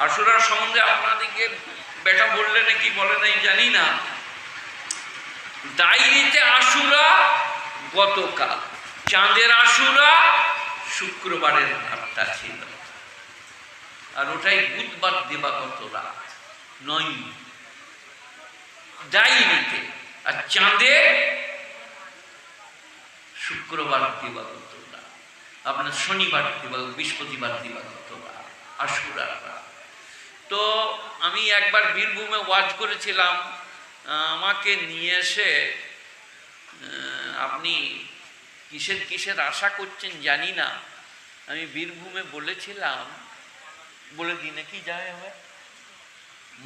আশুরার সম্বন্ধে আপনাদেরকে বেটা বললে নাকি বলে নাই জানি না। ডায়েরিতে আশুরা গতকাল, চাঁদের আশুরা শুক্রবারের রাতটা ছিল, আর ওটাই বুধবার দিবাগত রাত 9 ডায়েরিতে, আর চাঁদে শুক্রবার দিবাগত রাত, আপনার শনিবার দিবাগত, বৃহস্পতিবার দিবাগত রাত, আশুরার রাত। তো আমি একবার বীরভূমে ওয়াজ করেছিলাম, আমাকে নিয়ে এসে আপনি কিসের কিসের আশা করছেন জানি না, আমি বীরভূমে বলেছিলাম, বলে দিই নাকি যায় হবে,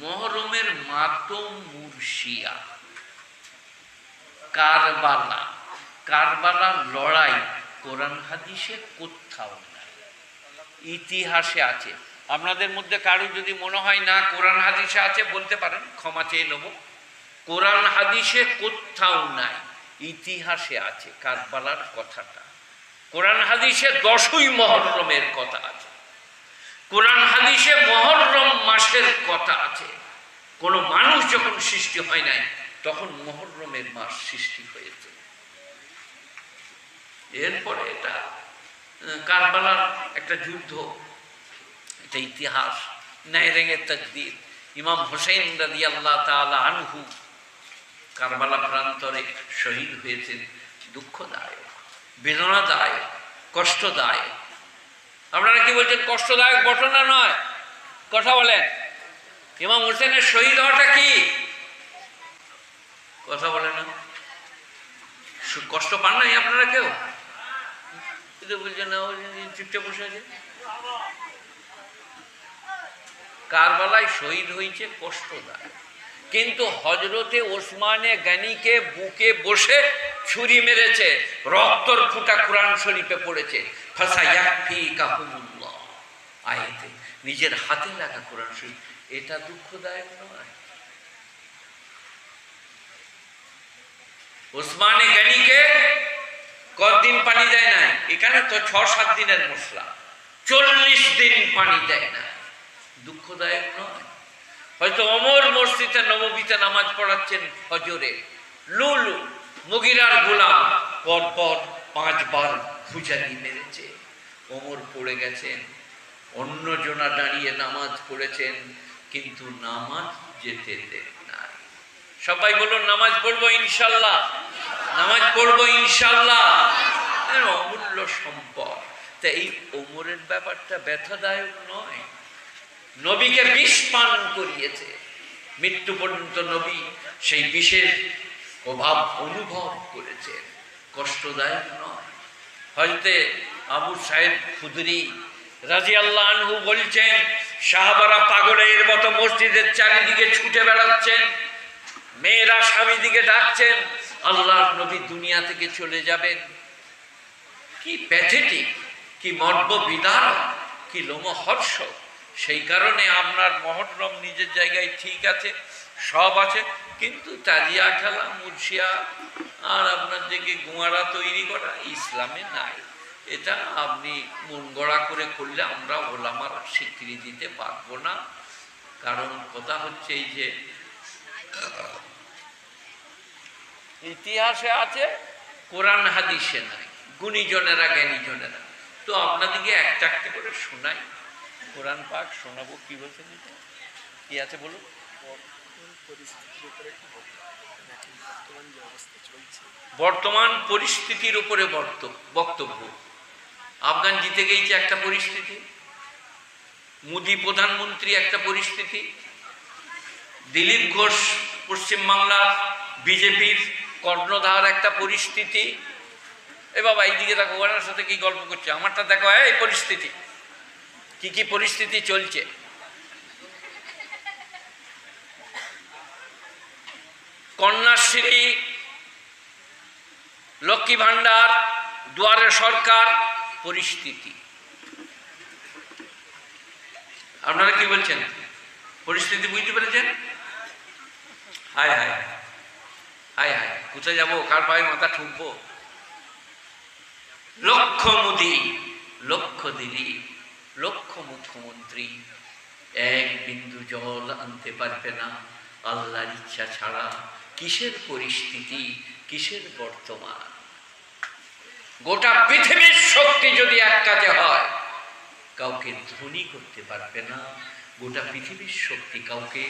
মহরমের মাতম মুর্শিয়া, কারবালা, কারবালার লড়াই কোরআন হাদিসে কোথাও নাই, ইতিহাসে আছে। আপনাদের মধ্যে কারো যদি মনে হয় না কোরআন হাদিসে আছে বলতে পারেন, ক্ষমা চেয়ে নেব। কোরআন হাদিসে কোথাও নাই, ইতিহাসে আছে কারবালার কথাটা। কোরআন হাদিসে 10ই মহরমের কথা আছে, কোরআন হাদিসে মহরম মাসের কথা আছে। কোনো মানুষ যখন সৃষ্টি হয় নাই তখন মহরমের মাস সৃষ্টি হয়েছে। এরপরে এটা কারবালার একটা যুদ্ধ, এটা ইতিহাস, নায়রেঙ্গের তাকদীর। ইমাম হোসেন রাদিয়াল্লাহু তাআলা আনহু কারবালা প্রান্তরে শহীদ হয়েছেন। দুঃখদায়ক, বেদনাদায়ক, কষ্টদায়ক। আপনারা কি বলছেন? কষ্টদায়ক ঘটনা নয়, কথা বলেন। ইমাম হোসেনের শহীদ হওয়াটা কি কথা বলেন না? কষ্ট পান নাই আপনারা কেউ? বলছেন না, চুপচাপ বসে আছে। কারবালায় শহীদ হয়েছে, কষ্টদায়ক। কিন্তু হজরতে ওসমানে গনিকে বুকে বসে ছুরি মেরেছে, রক্তর ফুটা কোরআন শরীফে পড়েছে, ফাসায়াকফিকাহুমুল্লাহ আয়াতে, নিজের হাতে লাগা কোরআন শরীফ। এটা দুঃখদায়ক নয়? ওসমানে গনিকে কতদিন পানি দেয় না? এখানে তো 6-7 দিনের মশলা, 40 দিন পানি দেয় না। দুঃখদায়ক নয়? হয়তো ওমর মসজিদে নববীতে নামাজ পড়াচ্ছেন ফজরে, লুলু মুগিরার গোলাম পরপর 5 বার ফুজারি মেরেছে, ওমর পড়ে গেছেন, অন্যজনা দাঁড়িয়ে নামাজ পড়েছেন, কিন্তু নামাজ যেতে দেন নাই। সবাই বলুন নামাজ পড়বো ইনশাল্লাহ, নামাজ পড়বো ইনশাল্লাহ। অমূল্য সম্পদ। তা এই ওমরের ব্যাপারটা ব্যথাদায়ক নয়? নবীকে বিষ পান করিয়েছে, মৃত্যু পর্যন্ত নবী সেই বিষের অভাব অনুভব করেছেন, কষ্টদায়ক নয়? হযরতে আবু সাঈদ খুদরি রাদিয়াল্লাহু আনহু বলছেন, সাহাবারা পাগলের মতো মসজিদের চারিদিকে ছুটে বেড়াচ্ছেন, মেয়েরা স্বামী দিকে ডাকছেন, আল্লাহর নবী দুনিয়া থেকে চলে যাবেন। কি প্যাথেটিক, কি মর্মবিদারক, কি লোমহর্ষ। সেই কারণে আপনার মহরম নিজের জায়গায় ঠিক আছে, সব আছে, কিন্তু তাজিয়া খেলা, মুর্শিয়া আর আপনার দিকে গুঁয়ারা তৈরি করা ইসলামে নাই। এটা আপনি মন গড়া করে করলে আমরা ওলামারা স্বীকৃতি দিতে পারবো না। কারণ কথা হচ্ছে এই যে ইতিহাসে আছে, কোরআন হাদিসে নাই, গুণীজনেরা জ্ঞানীজনেরা। তো আপনাদেরকে একটা একটা করে শোনাই, কোরআন পাক শোনাবো। কি বলছেন, কি আছে বলুন? বর্তমান পরিস্থিতির উপরে বক্তব্য। আফগান জিতে গিয়েছে একটা পরিস্থিতি, মোদী প্রধানমন্ত্রী একটা পরিস্থিতি, দিলীপ ঘোষ পশ্চিমবাংলার বিজেপির কর্ণধার একটা পরিস্থিতি। এ বাবা এইদিকে দেখো, ওনার সাথে কি গল্প করছে, আমারটা দেখো। এই পরিস্থিতি, কি কি পরিস্থিতি চলছে। কন্যাশ্রী, লক্ষ্মী ভান্ডার, দুয়ারে সরকার পরিস্থিতি। আপনারা কি বলছেন? পরিস্থিতি বুঝতে পেরেছেন? হায় হায় হায় হায়, কোথায় যাবো, কার পায়ে মাথা ঠুকবো? লক্ষ মোদী, লক্ষ দিলীপ, লক্ষ মুখ্যমন্ত্রী, এক বিন্দু জল আনতে পারবে না আল্লাহর ইচ্ছা ছাড়া। কিসের পরিস্থিতি, কিসের বর্তমান? গোটা পৃথিবীর শক্তি যদি এক কাজে হয়, কাউকে ধনী করতে পারবে না। গোটা পৃথিবীর শক্তি কাউকে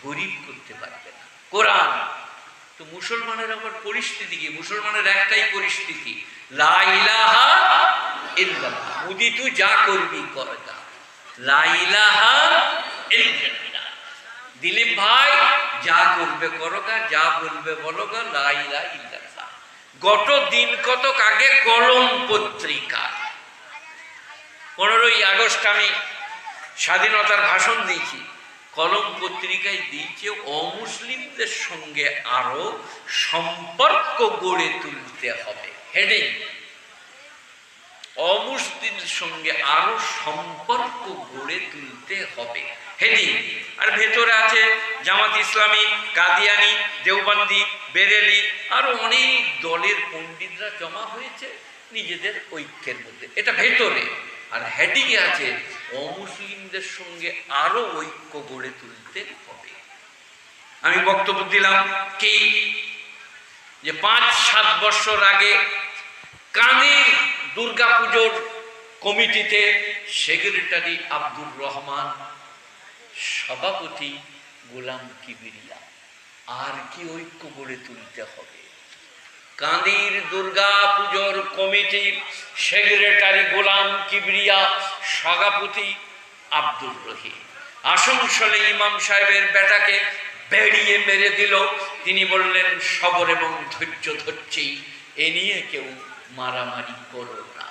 গরিব করতে পারবে না। কোরআন তো মুসলমানের আবার পরিস্থিতি কি? মুসলমানের একটাই পরিস্থিতি, লা ইলাহা ইল্লাল্লাহ। মুদি তুই যা করবি করগা, লা ইলাহা ইল্লাল্লাহ। দিলীপ ভাই যা করবে করগা, যা বলবে বলগা, লা ইলাহা ইল্লাল্লাহ। গত দিন কতক আগে কলম পত্রিকা 15ই আগস্ট আমি স্বাধীনতার ভাষণ দিয়েছি। কলম পত্রিকায় দিয়েছে অমুসলিমদের সঙ্গে আরো সম্পর্ক গড়ে তুলতে হবে। হেডিং, অমুসলিমদের সঙ্গে আরো সম্পর্ক গড়ে তুলতে হবে, হেডিং। আর ভেতরে আছে জামাত ইসলামী, কাদিয়ানি, দেওবন্দি, বেরেলি, আরো অনেক দলের পণ্ডিতরা জমা হয়েছে নিজেদের ঐক্যের মধ্যে, এটা ভেতরে। আর হেডিংয়ে আছে অমুসলিমদের সঙ্গে আরো ঐক্য গড়ে তুলতে হবে। আমি বক্তব্য দিলাম কি, যে 5-7 বছর আগে কানের দুর্গাপুজোর কমিটিতে সেক্রেটারি আব্দুর রহমান, সভাপতি গোলাম কিবরিয়া। আর কি ঐক্য গড়ে তুলতে হবে? কাঁদির দুর্গা পুজোর কমিটির সেক্রেটারি গোলাম কিবরিয়া, সভাপতি আব্দুর রহিম। আসানসোলে ইমাম সাহেবের বেটাকে বেড়িয়ে মেরে দিল। তিনি বললেন সবর এবং ধৈর্য ধরছি, এ নিয়ে কেউ মারামারি করো না।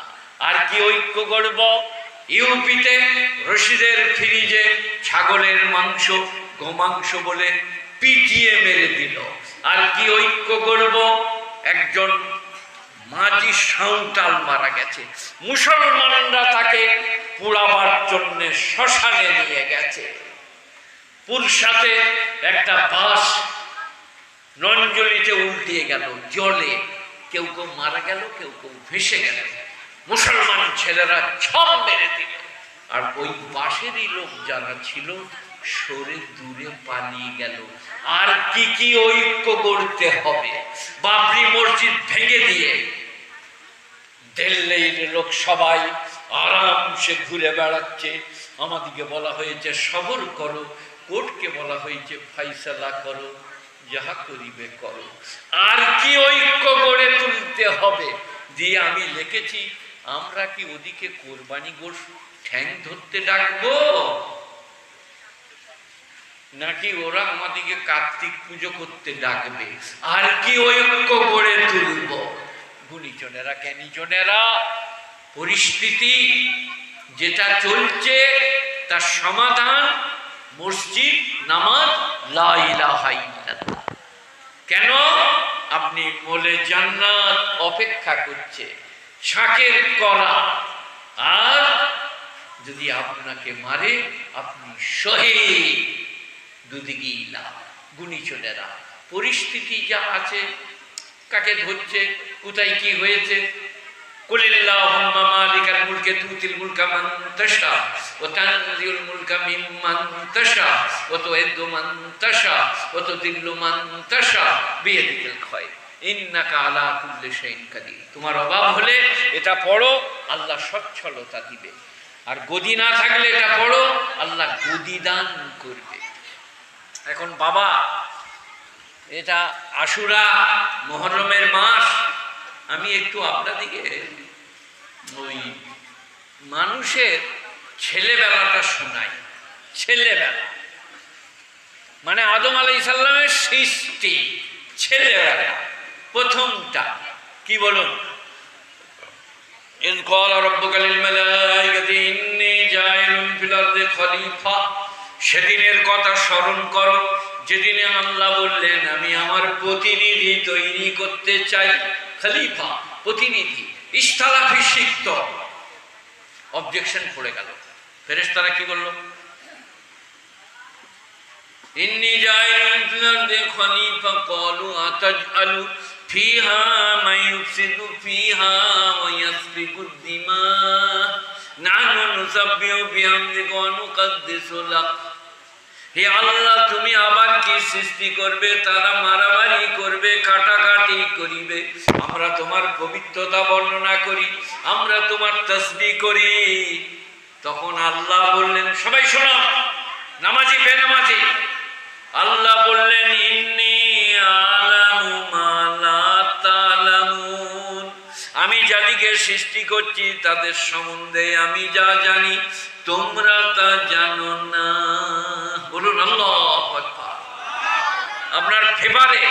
আর কি ঐক্য গড়ব? ইউপিতে রশিদের ফ্রিজে ছাগলের মাংস, গোমাংস বলে পিটিয়ে মেরে দিল। আর কি ঐক্য গড়ব? একজন মাঝি সাঁওতাল মারা গেছে, মুসলমানরা তাকে পোড়াবার জন্য শ্মশানে নিয়ে গেছে। পুরসাতে একটা বাস নঞ্জলিতে উল্টিয়ে গেল জলে, কেউ কেউ মারা গেল, কেউ কেউ ভেসে গেল। মুসলমান ছেলেরা ঝপ মেরে দিল। আর ওই বাসেরই লোক যারা ছিল সরে দূরে পালিয়ে গেল। আর কি কি ঐক্য গড়তে হবে? বাবরি মসজিদ ভেঙে দিয়ে দিল্লির লোক সবাই আরামসে ঘুরে বেড়াচ্ছে। আমাদিকে বলা হয়েছে সবর করো, কোর্টকে বলা হয়েছে ফাইসালা করো, যাহা করিবে করো। আর কি ঐক্য গড়ে তুলতে হবে? দিয়ে আমি লিখেছি, আমরা কি ওদিকে কোরবানি গোশ ঠ্যাং ধরতে ডাকবো, নাকি ওরা আমাদিকে কার্তিক পুজো করতে ডাকবে? আর কি ঐক্য গড়ে তুলব? গুণীজনেরা, জ্ঞানীজনেরা, পরিস্থিতি যেটা চলছে তার সমাধান মসজিদ, নামাজ, লা ইলাহা ইল্লাল্লাহ। কেন? আপনি বলে জান্নাত অপেক্ষা করছে, শাকের করা। আর যদি আপনাকে মারে আপনি শহীদ, দুদিকেই লাভ। গুণীজনেরা, পরিস্থিতি যা আছে, কাকে ধরছে, কোথায় কি হয়েছে? কুলিল্লাহুম্মা মালিকাল মুলকি তুতিল মুলকা মান তাশা ওয়া তানজিউল মুলকা মিম্মান তাশা ওয়া তুইজ্জু মান তাশা ওয়া তুযিল্লু মান তাশা বিয়াদিকাল খায়র ইন্নাকা আলা কুল্লি শাইইন কাদির। তোমার অভাব হলে এটা পড়ো, আল্লাহ সচ্ছলতা দিবে। আর গদি না থাকলে এটা পড়ো, আল্লাহ গদি দান করবে। এখন বাবা, এটা আশুরা মুহররমের মাস। আমি একটু আপনাদিকে ওই মানুষের ছেলেবেলাটা শোনাই। ছেলেবেলা মানে আদম আলাইহিস সালামের সৃষ্টি, ছেলেবেলা প্রথমটা কি বলুন? ইয ক্বালা রাব্বুকা লিল মালাইকাতি ইন্নী জাইলুন ফিল আরদি খলিফা। সেদিনের কথা স্মরণ করো যেদিনে আল্লাহ বললেন আমি আমার প্রতিনিধি তৈরি করতে চাই। খলিফা, প্রতিনিধি। ইস্তালাফি সিক্ত, অবজেকশন পড়ে গেল। ফেরেশতারা কি বলল? ইন্নী জাইলুন ফিল আরদি খলিফা ক্বালু আতাজআলু ফিহা মান ইউফসিদু ফিহা ওয়া ইয়াসফিকুদ দিমা নাহনু নুসাব্বিহু বিহামদিকা ওয়া নুকাদ্দিসু লাক। হে আল্লাহ, তুমি আবার কি সৃষ্টি করবে? তারা মারামারি করবে, কাটাকাটি করিবে, আমরা তোমার পবিত্রতা বর্ণনা করি, আমরা তোমার তাসবিহ করি। তখন আল্লাহ বললেন, সবাই শোনো, নামাজি বেনামাজি, আল্লাহ বললেন, ইন্নী আ'লামু মা লা তা'লামুন, আমি যাদেরকে সৃষ্টি করছি তাদের সম্বন্ধে আমি যা জানি তোমরা তা জানো না। বলুন আল্লাহু আকবার। আপনার ফেভারে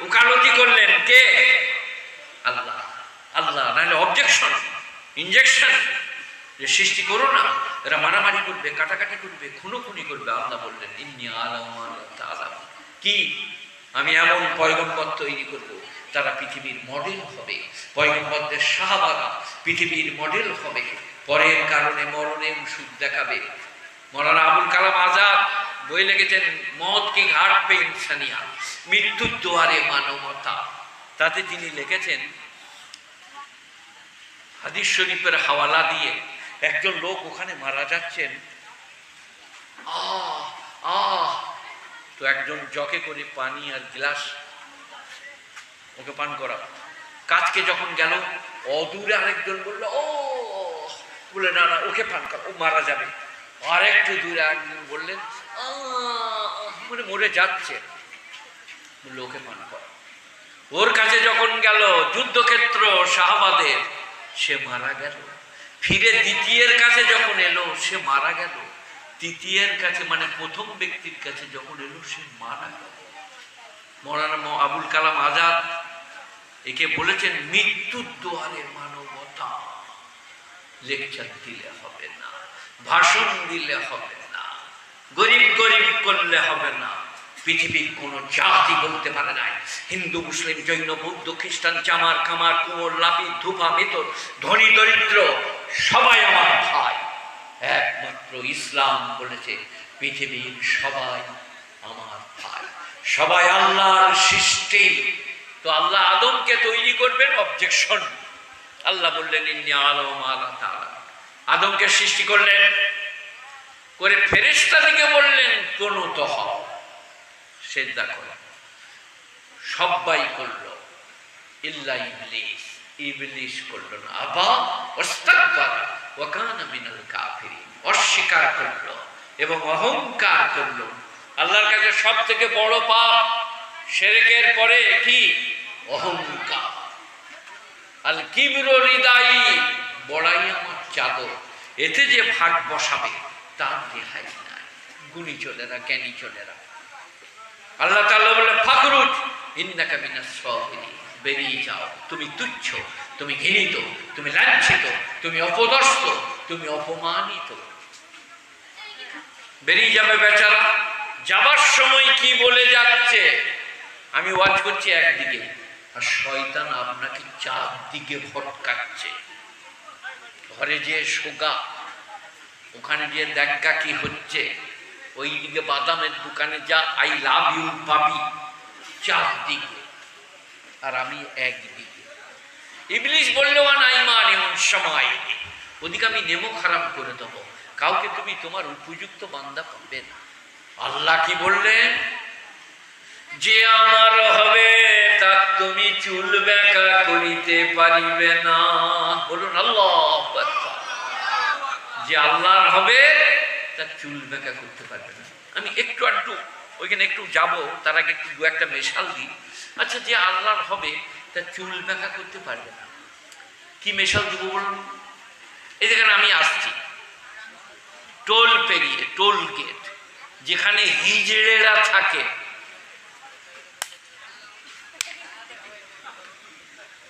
ওকালতি করলেন কে? আল্লাহ। আল্লাহ নাহলে অবজেকশন, ইনজেকশন, যে সৃষ্টি করো না, এরা মারামারি করবে, কাটাকাটি করবে, খুনোখুনি করবে। আল্লাহ বললেন, ইন্নী আ'লামু মা লা তা'লামুন, কি আমি এমন পয়গম্বর তৈরি করব, তারা পৃথিবীর মডেল হবে। পয়গম্বরদের সাহাবারা পৃথিবীর মডেল হবে, পরের কারণে মরণে সুখ দেখাবে। মৌলানা আবুল কালাম আজাদ বই লিখেছেন, মौत की घाट पे इंसानियत, মৃত্যুর দুয়ারে মানবতা। তাতে তিনি লিখেছেন, হাদিস শরীফের হাওয়ালা দিয়ে, একজন লোক ওখানে মারা যাচ্ছেন, তো একজন জকে করে পানি আর গ্লাস ওকে পান করা, কাজকে যখন গেল, অদূরে আরেকজন বললো, ও বলে, না না ওকে পান করা, ও মারা যাবে। আর একটু দূরে একজন বললেন, মানে মরে যাচ্ছে, বললো ওকে পান করা। ওর কাছে যখন গেল, যুদ্ধক্ষেত্র সাহাবাদের, সে মারা গেল। ফিরে দ্বিতীয়ের কাছে যখন এলো, সে মারা গেল। তৃতীয়ের কাছে, মানে প্রথম ব্যক্তির কাছে যখন এলো, সে মারা গেল। মৌলানা আবুল কালাম আজাদ একে বলেছেন মৃত্যুর দুয়ারে মানবতা। লেকচার দিলে হবে না, ভাষণ দিলে হবে না, গরিব গরিব করলে হবে না। পৃথিবীর কোন জাতি বলতে পারে নাই, হিন্দু মুসলিম জৈন বৌদ্ধ খ্রিস্টান চামার কামার কুমোর লাপি ধূপা মেতর ধনী দরিদ্র সবাই আমার ভাই। একমাত্র ইসলাম বলেছে পৃথিবীর সবাই আমার ভাই, সবাই আল্লাহর সৃষ্টি। তো আল্লাহ আদমকে তৈরি করবেন, অবজেকশন। আল্লাহ বললেন, ইন্নী আ'লামু মা লা তা'লামুন। আদমকে সৃষ্টি করলেন, করে ফেরেশতাদেরকে বললেন, প্রণত হও, সিজদা করো। সবাই করলো, ইল্লা ইবলিস। ইবলিস করলো না, আবা ওয়াস্তাকবারা ওয়া কানা মিনাল কাফিরিন। অস্বীকার করলো এবং অহংকার করলো। আল্লাহর কাছে সব থেকে বড় পাপ শিরকের পরে কি? অহংকার। আল কিবরু রিদাই, বড়াই আমার চাদর। এতে যে ভাগ বসাবে তার রেহাই নাই। গুণী চলেরা, জ্ঞানী চলেরা। আল্লাহ তাআলা বলে, ফাখরুজ ইন্নাকা মিনাস সাগিরিন, বেরিয়ে যাও, তুমি তুচ্ছ, তুমি ঘৃণিত, তুমি লাঞ্ছিত, তুমি অপদস্থ, তুমি অপমানিত। বেরিয়ে যাবে বেচারা। যাবার সময় কি বলে যাচ্ছে? আমি ওয়াজ করছি একদিকে, আর শয়তান আপনাকে চারদিকে ভটকাচ্ছে। ঘরে যে শোগা, ওখানে গিয়ে দেখা কি হচ্ছে, ওইদিকে বাদামের দোকানে যা, আই লাভ ইউ পাবি, চারদিকে, আর আমি একদিকে। ইবলিস বলল, আনাইমান এমন সময়, ওদিকে আমি নেমো খারাপ করে দেবো, কাউকে তুমি তোমার উপযুক্ত বান্দা পাবে না। আল্লাহ কি বললেন? যে আমার হবে তার তুমি চুল বেঁকা করিতে পারিবে না। বলুন আল্লাহু আকবার। যে আল্লাহর হবে তার চুল বেঁকা করতে পারবে না। আমি একটু আধটু ওইখানে একটু যাব, তার আগে একটু দু একটা মেশাল দিই। আচ্ছা, যে আল্লাহর হবে তার চুল বেঁকা করতে পারবে না, কি মেশাল দিব বলুন? এই যেখানে আমি আসছি, টোল পেরিয়ে, টোল গেট, যেখানে হিজড়েরা থাকে,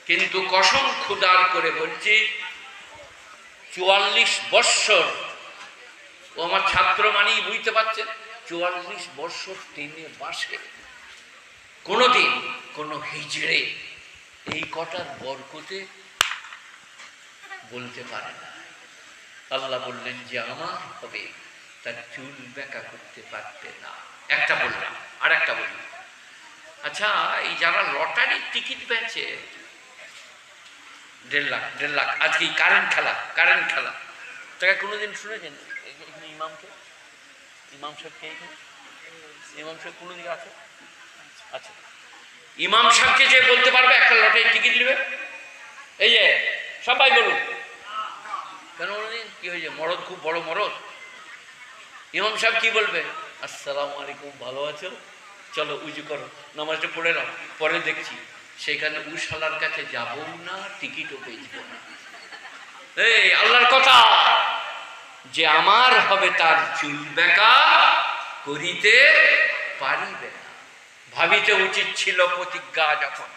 কিন্তু কসম খুদার করে বলছি, 44 বৎসর, ও আমার ছাত্র মানেই বুঝতে পারছেন, 44 বৎসর 3 মাসে কোনোদিন কোনো হিজড়ে এই কটার বরকতে বলতে পারে না। আল্লাহ বললেন, যে আমার হবে তার চুল বেঁকা করতে পারবে না। একটা বললাম, আর একটা বললাম। আচ্ছা, এই যারা লটারির টিকিট বেচে, 1.5 লাখ আজকে কারেন্ট খেলা, তাকে কোনোদিন শুনেছেন এখানে ইমামকে? ইমাম সাহেবকে এখানে ইমাম সাহেব কোনো দিকে আছে? আচ্ছা, ইমাম সাহেবকে যে বলতে পারবে একটা লটারি টিকিট নেবে? এই যে সবাই বলুন। কেন বললেন? কি হয়েছে? মরদ খুব বড় মরদ। ইমাম সাহেব কি বলবে? আসসালামু আলাইকুম, ভালো আছো? চলো উজু করো, নামাজটা পড়ে নাও, পরে দেখছি। সেখানে উশালার কাছে যাবো না, টিকিটও পেয়েছিল না। এই আল্লাহর কথা, যে আমার হবে তার চুল বেঁকা করিতে পারিবে না। ভাবিতে উচিত ছিল প্রতিজ্ঞা যখন।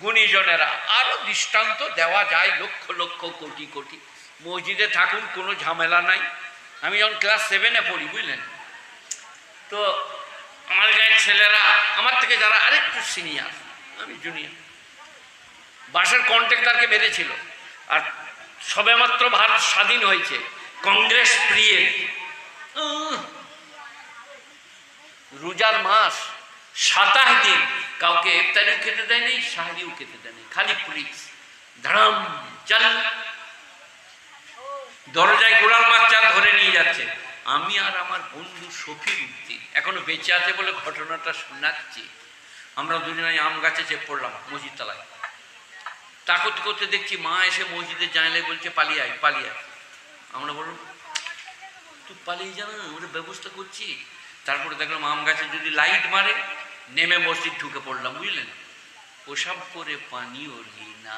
গুণীজনেরা আরো দৃষ্টান্ত দেওয়া যায় লক্ষ লক্ষ কোটি কোটি। মসজিদে থাকুন, কোনো ঝামেলা নাই। আমি যখন ক্লাস 7-এ পড়ি, বুঝলেন তো, আমার গায়ের ছেলেরা আমার থেকে যারা আরেকটু সিনিয়র, আমি জুনিয়র, বাসের কন্ট্রাক্টরকে মেরেছিল। আর সবেমাত্র ভারত স্বাধীন হয়েছে, কংগ্রেস পিরিয়ড, রোজার মাস, 27 দিন কাউকে ইফতারিও খেতে দেয়নি, সাহারিও খেতে দেয়নি, খালি পুলিশ ধারাম চাল, দরজায় গোড়ার বাচ্চা ধরে নিয়ে যাচ্ছে। আমি আর আমার বন্ধু শফির উদ্দিন এখনো বেঁচে আছে বলে ঘটনাটা শোনাচ্ছি। আমরা দুজনে আম গাছে চেপে পড়লাম মসজিদ তলায়। তাকত করতে দেখছি মা এসে মসজিদের জানলায় বলছে পালিয়ে আয়, পালিয়ে আয়। আমরা বললাম তুই পালিয়ে যা না, ওটা ব্যবস্থা করছি। তারপরে দেখলাম আম গাছে যদি লাইট মারে, নেমে মসজিদ ঢুকে পড়লাম, বুঝলেন। ওসব করে পানিও নিই না,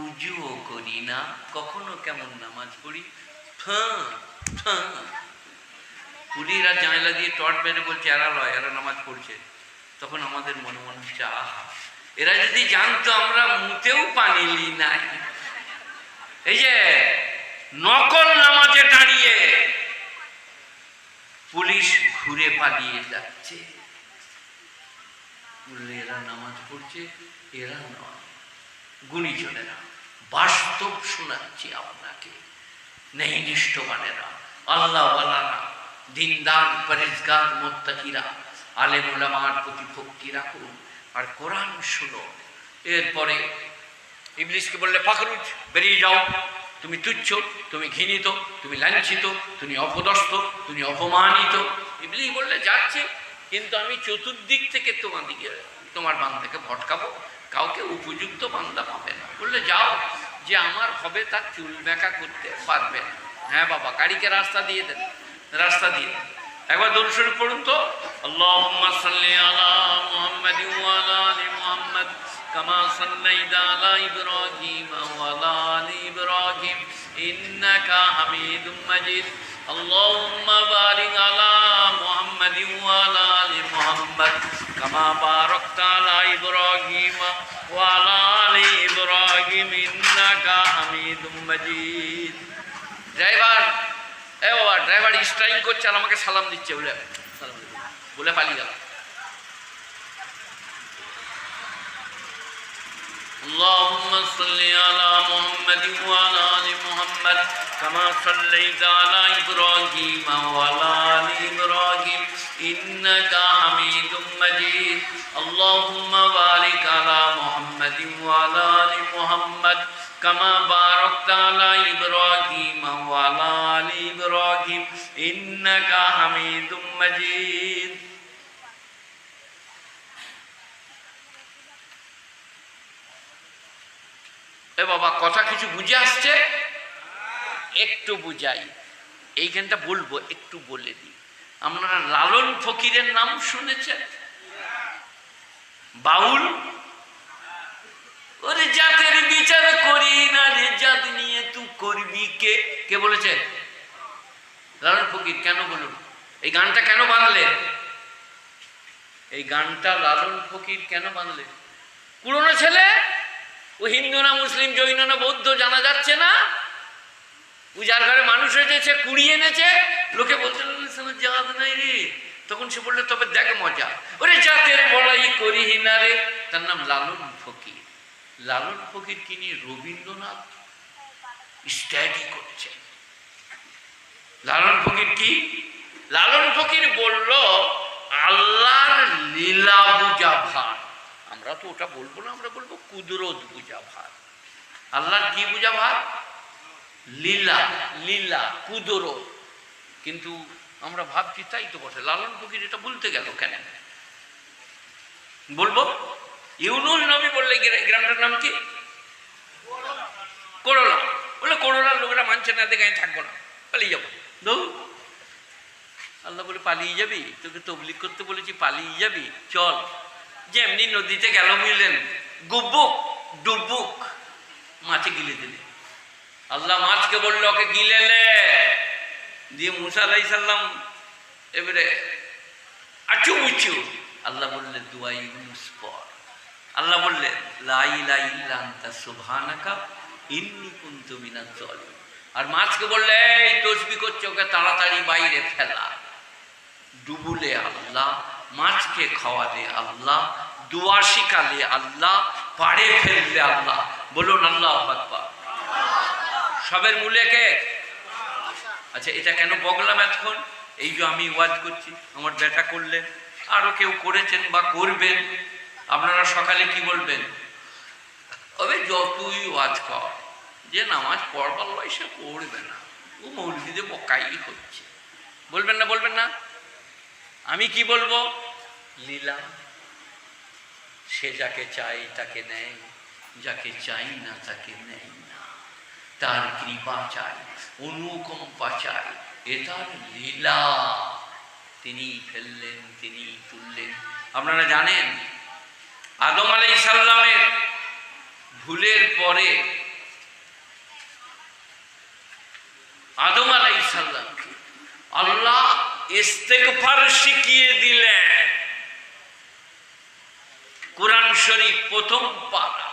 উজুও করি না, কখনো কেমন নামাজ পড়ি। পুলিরা জানলা দিয়ে টর্চ মেরে বলছে এরা লয়, এরা নামাজ পড়ছে। তখন আমাদের মনে মনে হচ্ছে আহা, এরা যদি জানতো আমরা মুতেও পানি লি নাই। এই যে নকল নামাজে দাঁড়িয়ে পুলিশ ঘুরে পালিয়ে যাচ্ছে, বললে এরা নামাজ পড়ছে, এরা নয়। গুণীজনেরা, বাস্তব শোনাচ্ছি আপনাকে। নেই নিষ্ঠবানেরা, আল্লাহওয়ালারা, দিনদার পরেজগার মুত্তাকিরা, আলেম উলামার প্রতি ভক্তি রাখুন আর কোরআন শুনো। এরপরে ইবলিসকে বললে ফাখরুজ, বেরিয়ে যাও, তুমি তুচ্ছ, তুমি ঘৃণিত, তুমি লাঞ্ছিত, তুমি অপদস্থ, তুমি অপমানিত। ইবলিস বললে যাচ্ছে, কিন্তু আমি চতুর্দিক থেকে তোমার বান্দাকে ভটকাবো, কাউকে উপযুক্ত বান্দা পাবে না। বললে যাও, যে আমার হবে তার চুল বেঁকা করতে পারবে না। হ্যাঁ বাবা, গাড়িকে রাস্তা দিয়ে দেন, রাস্তা দিয়ে দেন। একবার দরুদ শরীফ পড়ুন তো। আল্লাহুম্মা সাল্লি আলা মুহাম্মাদ ওয়া আলা আলি মুহাম্মাদ কামা সাল্লাইতা আলা ইব্রাহিম ওয়া আলা আলি ইব্রাহিম ইন্নাকা হামিদুম মাজিদ। আল্লাহুম্মা বারিক আলা মুহাম্মাদ ওয়া আলা আলি মুহাম্মাদ কামা বারাকতা আলা ইব্রাহিম ওয়া আলা আলি ইব্রাহিম ইন্নাকা হামিদুম মাজিদ। ড্রাইভার, এ বাবা, ড্রাইভার স্ট্রাইক করছে আর আমাকে সালাম দিচ্ছে, বলে পালিয়ে গেল। আল্লাহুম্মা সাল্লি আলা মুহাম্মাদিন ওয়া আলা আলি মুহাম্মাদ কামা সাল্লাইতা আলা ইব্রাহিম ওয়া আলা আলি ইব্রাহিম ইন্নাকা হামিদুম মাজিদ। আল্লাহুম্মা বারিক আলা মুহাম্মাদিন ওয়া আলা আলি মুহাম্মাদ কামা বারাকতা আলা ইব্রাহিম ওয়া আলা আলি ইব্রাহিম ইন্নাকা হামিদুম মাজিদ। এ বাবা, কথা কিছু বুঝে আসছে? একটু বুঝাই, এইখানটা বলবো, একটু বলে দিই। আপনারা লালন ফকিরের নাম শুনেছেন? বাউল, ওরে জাতের বিচার করি না রে, জাত নিয়ে তুই করবি কে? কে বলেছে? লালন ফকির। কেন বলুন? এই গানটা কেন বানালেন? এই গানটা লালন ফকির কেন বানালেন? পুরনো ছেলে, ও হিন্দু না মুসলিম, জৈন না বৌদ্ধ জানা যাচ্ছে না। পূজার ঘরে মানুষ হয়েছে, সে কুড়িয়ে এনেছে, লোকে বলতে জাত নাই রে। তখন সে বললে তবে দেখ মজা, ওরে জাতের বড়াই করি না রে। তার নাম লালন ফকির। লালন ফকির কি নিয়ে রবীন্দ্রনাথ স্টাডি করছে। লালন ফকির কি? লালন ফকির বলল আল্লাহর লীলা বুঝা ভার। আমরা তো ওটা বলবো না, আমরা বলবো কুদরত বুঝা ভার। আল্লাহর কি বুঝা ভার? লীলা, লীলা কুদরো। কিন্তু আমরা ভাবছি তাই তো বটে, লালন ফকির এটা বলতে গেল কেন? বলবো ইউনুস নবী বললে গ্রামটার নাম কি? করোলা। বলে করোলার লোকেরা মানছে না, দেখে আমি থাকবো না, পালিয়ে যাবো। আল্লাহ বলে পালিয়ে যাবি? তোকে তবলিগ করতে বলেছি, পালিয়ে যাবি? চল। যেমনি নদীতে গেল বুঝলেন, গুব্বুক ডুবুক, মাছে গিলে দিলে। আল্লাহ মাছকে বললো ওকে গিলে লে। দিয়ে মুসা আলাইহিস সালাম এবারে আচু উঁচু। আল্লাহ বললেন দুআ ইউনুস পড়। আল্লাহ বললেন লা ইলাহা ইল্লা আনতা সুবহানাকা ইন্নী কুনতু মিনাজ জালিমিন। আর মাছকে বললে এই তসবিহ করছে, ওকে তাড়াতাড়ি বাইরে ফেলা। ডুবুলে আল্লাহ, মাছকে খাওয়ালে আল্লাহ, দুয়া শিখালে আল্লাহ, পাড়ে ফেললে আল্লাহ। বলুন আল্লাহু আকবার। সবের মূলে কে? আচ্ছা, এটা কেন বললাম এতক্ষণ? এই যে আমি ওয়াজ করছি, আমার বেটা করলেন, আরো কেউ করেছেন বা করবেন, আপনারা সকালে কি বলবেন? তবে যতই ওয়াজ কর, যে নামাজ পড়বার লয় সে পড়বে না, ও মসজিদে বকাই হচ্ছে। বলবেন না? বলবেন না? আমি কি বলবো? লীলা। সে যাকে চাই তাকে নেয়, যাকে চাই না তাকে নেয় না। তার কৃপা চাই, অনুকম্পা চাই, এ তার লীলা। তিনি ফেললেন, তিনি তুললেন। আপনারা জানেন আদম আলাইহিস সালামের ভুলের পরে আদম আলাইহিস সালামকে আল্লাহ ইস্তেগফার শিখিয়ে দিলেন। কুরআন শরীফ প্রথম পারা,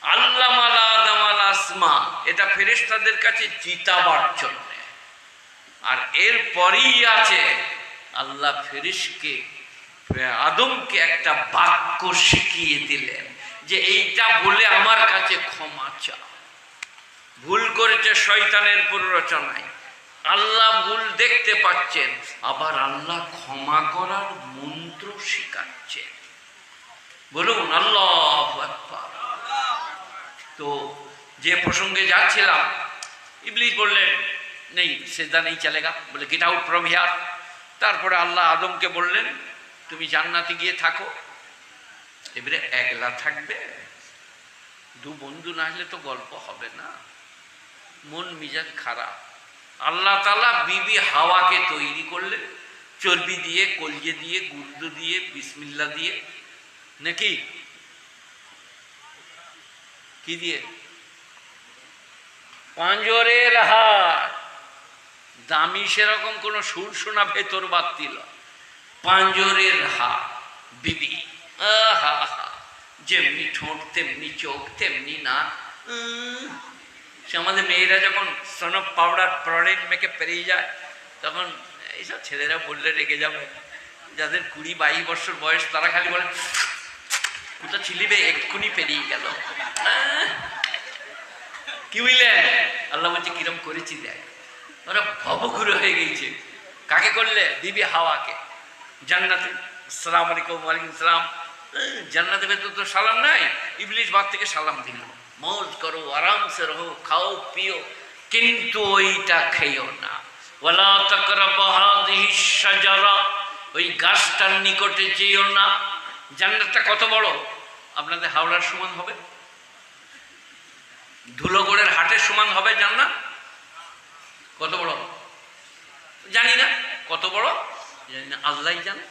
আল্লামাল আদমাল আসমা, এটা ফেরেশতাদের কাছে জিতাবার জন্য। আর এর পরেই আছে আল্লাহ আদমকে একটা বাক্য শিখিয়ে দিলেন যে এইটা বলে আমার কাছে ক্ষমা চা। ভুল করেছে শয়তানের প্ররোচনায়, আল্লাহ ভুল দেখতে পাচ্ছেন, আবার আল্লাহ ক্ষমা করার মন্ত্র শিখাচ্ছেন। বলুন আল্লাহু আকবার। তো যে প্রসঙ্গে যাচ্ছিলাম, ইবলিস বললেন নেই, সেজদা নেই চলেগা, বলে গেট আউট ফ্রম হিয়ার। তারপরে আল্লাহ আদমকে বললেন তুমি জান্নাতে গিয়ে থাকো। এবারে একলা থাকবে, দু বন্ধু না হলে তো গল্প হবে না, মন মিজাজ খারাপ। আল্লাহ তাআলা বিবি হাওয়াকে তৈরি করলেন চর্বি দিয়ে, কলজে দিয়ে, গুর্দ দিয়ে, বিসমিল্লাহ দিয়ে, নাকি কি দিয়ে? পাঁজরের হাড়, দামি সেরকম কোন সুর শোনা ভেতর বাতিল, পাঁজরের হাড় বিবি। আহা, যেমনি ঠোঁট তেমনি চোখ তেমনি না। সে আমাদের মেয়েরা যখন সনপ পাউডার প্রোডেন মেখে পেরিয়ে যায়, তখন এইসব ছেলেরা বললে রেগে যাবে, যাদের 20-22 বছর বয়স, তারা খালি বলে কোথা ছিলিবে, এক্ষুনি পেরিয়ে গেল। কি বুঝলেন? আল্লাহ বলছে কিরম করেছি দেখ, ওরা ভবঘুরে হয়ে গেছে। কাকে করলে? বিবি হাওয়াকে। জান্নাতে আসসালামু আলাইকুম, ওয়ালাইকুম সালাম। জান্নাতের ভেতর তো সালাম নাই, ইবলিস বাদ থেকে সালাম দিল, মৌজ করো, আরামসে রহো, খাও পিও, কিন্তু ওইটা খেয়েও না। ওয়ালা তাকরাবু হাযিহিশ শাজারা, ওই গাছটার নিকটে যেও না। জান্নাতটা কত বড়? আপনাদের হাওড়ার সমান হবে, ধুলোগড়ের হাটের সমান হবে জান্নাত। কত বড় জানি না, কত বড় জানি না, আল্লাহই জানে।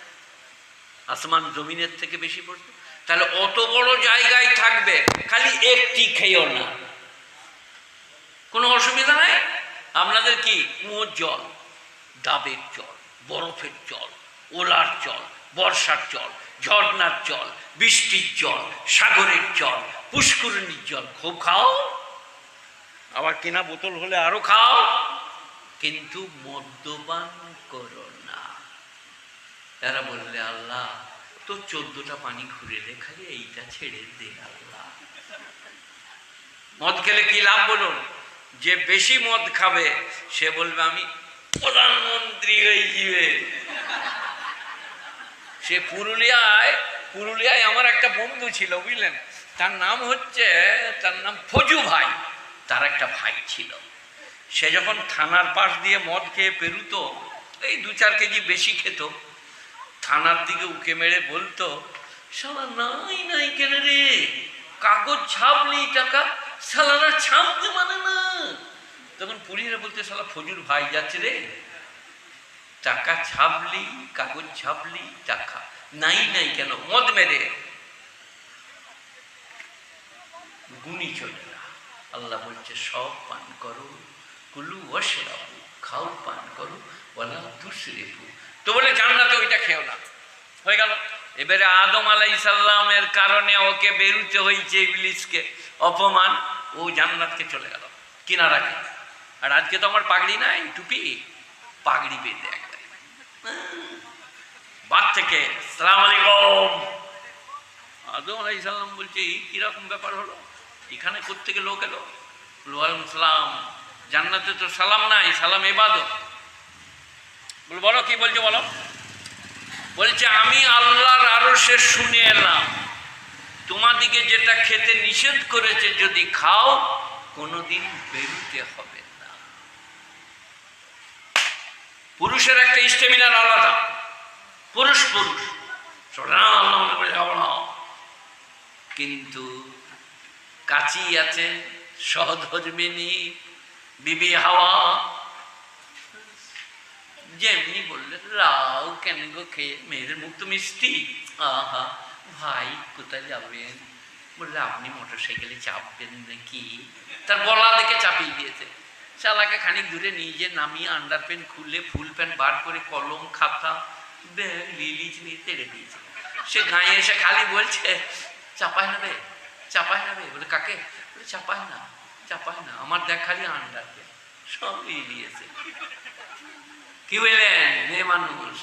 আসমান জমিনের থেকে বেশি পড়বে। তাহলে অত বড় জায়গায় থাকবে, খালি একটি খেয়েও না, কোনো অসুবিধা নাই। আপনাদের কি কুয়োর জল, ডাবের জল, বরফের জল, ওলার জল, বর্ষার জল, ঝর্ণার জল, বৃষ্টির জল, সাগরের জল, পুষ্করিণীর জল খুব খাও, আবার কেনা বোতল হলে আরো খাও, কিন্তু মদ্যপান করো না। তারা বললে আল্লাহ তো 14টা পানি ঘুরে রে, খালি এইটা ছেড়ে দে আল্লাহ। মদ খেলে কি লাভ বলুন? যে বেশি মদ খাবে সে বলবে আমি প্রধানমন্ত্রী হয়ে যাবে। সে পুরুলিয়ায় আমার একটা বন্ধু ছিল বুঝলেন, তার নাম ফজু ভাই। তার একটা ভাই ছিল। সে যখন থানার পাশ দিয়ে মদ খেয়ে পেরুতো, এই 2-4 কেজি বেশি খেত, থানার দিকে উকে মেরে বলতো, শালা নাই নাই কেন রে, কাগজ ছাপলি টাকা, শালারা ছাপতে মানে না। তখন পুলিশরা বলতে, শালা ফজুর ভাই যাচ্ছে রে, টাকা ছাপলি, কাগজ ছাপলি, টাকা নাই নাই কেন, মদ মেরে গুণী চলে না। আল্লাহ বলছে সব পান করো, কুলু ওয়াশরাবু, খাও পান করো, ওয়ালা তুসরিফু। তো বলে জান্নাতে ওইটা খেও না, হয়ে গেল। এবারে আদম আলাইহিস সালামের কারণে ওকে বেরুতে হয়েছে, ইবলিসকে অপমান, ও জান্নাতকে চলে গেল কিনারাকে। আর আজকে তো আমার পাগড়ি নাই, টুপি, পাগড়ি বেঁধে একবারে বাদ থেকে আসসালামু আলাইকুম। আদম আলাইহিস সালাম বলছে এই কিরকম ব্যাপার হলো, এখানে কোত্থেকে লোক এলো? ওয়ালাইকুম সালাম। জান্নাতে তো সালাম নাই, সালাম ইবাদত। বলো কি বলছো বলো। বলছে আমি আল্লাহর আরশে শুনে এলাম, তোমাদিকে যেটা খেতে নিষেধ করেছে যদি খাও কোনোদিন বেরুতে হবে না। পুরুষের একটা স্টেমিনার আলাদা, পুরুষ কিন্তু কাচি আছে সহধর্মিনী বিবি হাওয়া, যেমনি বললে রাও কেন গো খেয়ে, মেয়েদের মুখ তো মিষ্টি, আহা ভাই কোথায় যাবেন, বললে আপনি মোটরসাইকেলে চাপবেন নাকি, তার গলা দেখে চাপিয়ে দিয়েছে। শালাকে খানিক দূরে নিয়ে নামিয়ে আন্ডার প্যান্ট খুলে ফুল প্যান্ট বার করে কলম খাতা ব্যাগ লিলিজ নিয়ে তেড়ে দিয়েছে। সে গায়ে এসে খালি বলছে চাপায় নেবে, চাপায় নেবে। বলে কাকে? বলে চাপায় না, চাপায় না, আমার দেখ খালি আন্ডার প্যান্ট, সব নিয়ে নিয়েছে। কি বললেন? মেয়ে মানুষ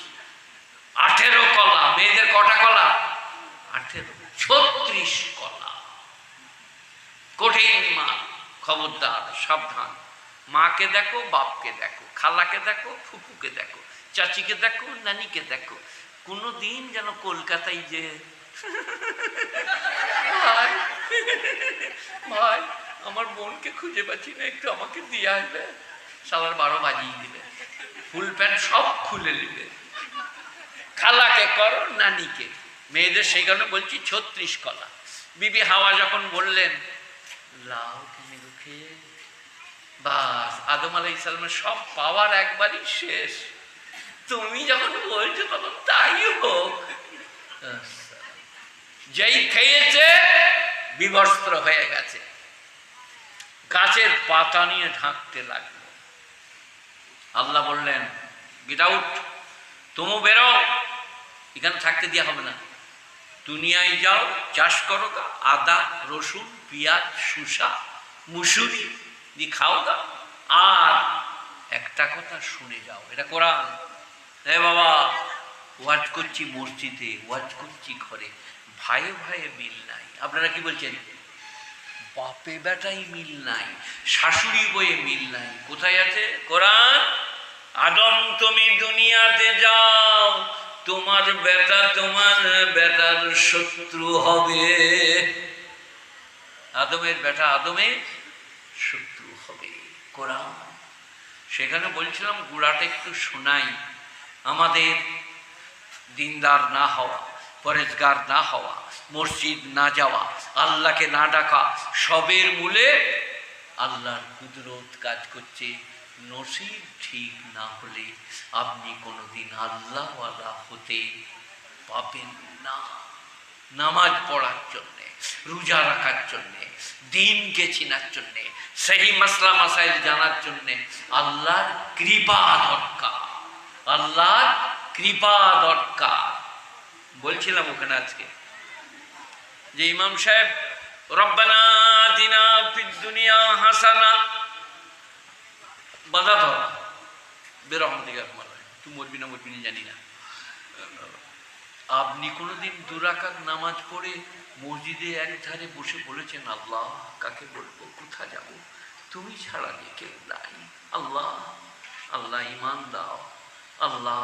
18 কলা, মেয়েদের কটা কলা? 18, 36 কলা, কঠিন মা। খবরদার, সাবধান। মাকে দেখো, বাপকে দেখো, খালাকে দেখো, ফুপুকে দেখো, চাচিকে দেখো, নানিকে দেখো। কোনোদিন যেন কলকাতায় যে ভাই ভাই আমার বোনকে খুঁজে পাচ্ছি না, একটু আমাকে দিয়ে আসবে, সালার 12 বাজিয়ে দিবে, ফুল প্যান্ট সব খুলে নেবে। খালাকে করো, নানিকে। মেয়েদের সেই কারণে বলছি 36 কলা। বিবি হাওয়া যখন বললেন লাউ কেন খেয়ে, বাস আদম আলাইহিস সালামের সব পাওয়ার একবারই শেষ। তুমি যখন বলছো তখন তাই হোক। যেই খেয়েছে বিবস্ত্র হয়ে গেছে, গাছের পাতা নিয়ে ঢাকতে লাগলো। আল্লাহ বললেন গেট আউট, তুমি বেরো, এখানে থাকতে দেওয়া হবে না, দুনিয়ায় যাও, চাষ করো গা, আদা রসুন পেঁয়াজ শসা মুসুরি দিয়ে খাও গা, আর একটা কথা শুনে যাও। এটা কোরআন। হে বাবা, ওয়াজ করছি মসজিদে, ওয়াজ করছি ঘরে, ভাইয়ে ভাইয়ে মিল নাই। আপনারা কি বলছেন? বাপে বেটাই মিল নাই, শাশুড়ি বইয়ে মিল নাই। কোথায় আছে? কোরআন। আদম তুমি দুনিয়াতে যাও, তোমার বেটা তোমার বেটার শত্রু হবে। আদমের বেটা আদমের শত্রু হবে। কোরআন। সেখানে বলছিলাম গুড়াটা একটু শোনাই। আমাদের দিনদার না হওয়া, পরেজগার না হওয়া, মসজিদ না যাওয়া, আল্লাহকে না ডাকা, সবের মূলে আল্লাহর কুদরত কাজ করছে। নসিব ঠিক না হলে আপনি কোনোদিন আল্লাহওয়ালা হতে পাবেন না। নামাজ পড়ার জন্যে, রোজা রাখার জন্যে, দিনকে চিনার জন্যে, সেই মাসলা মাসাইল জানার জন্যে আল্লাহর কৃপা দরকার, আল্লাহর কৃপা দরকার। বলছিলাম ওখানে আজকে যে ইমাম সাহেব রব্বানা আতিনা ফিদ দুনিয়া হাসানা, বাধা ধরা বেরহমতিকা রহমান, তুই মরবি না মরবি না জানি না। আপনি কোনোদিন 2 রাকাত নামাজ পড়ে মসজিদে এক ধারে বসে বলেছেন আল্লাহ কাকে বলবো, কোথা যাব, তুমি ছাড়া যে কেউ নাই, আল্লাহ আল্লাহ ইমান দাও, আল্লাহ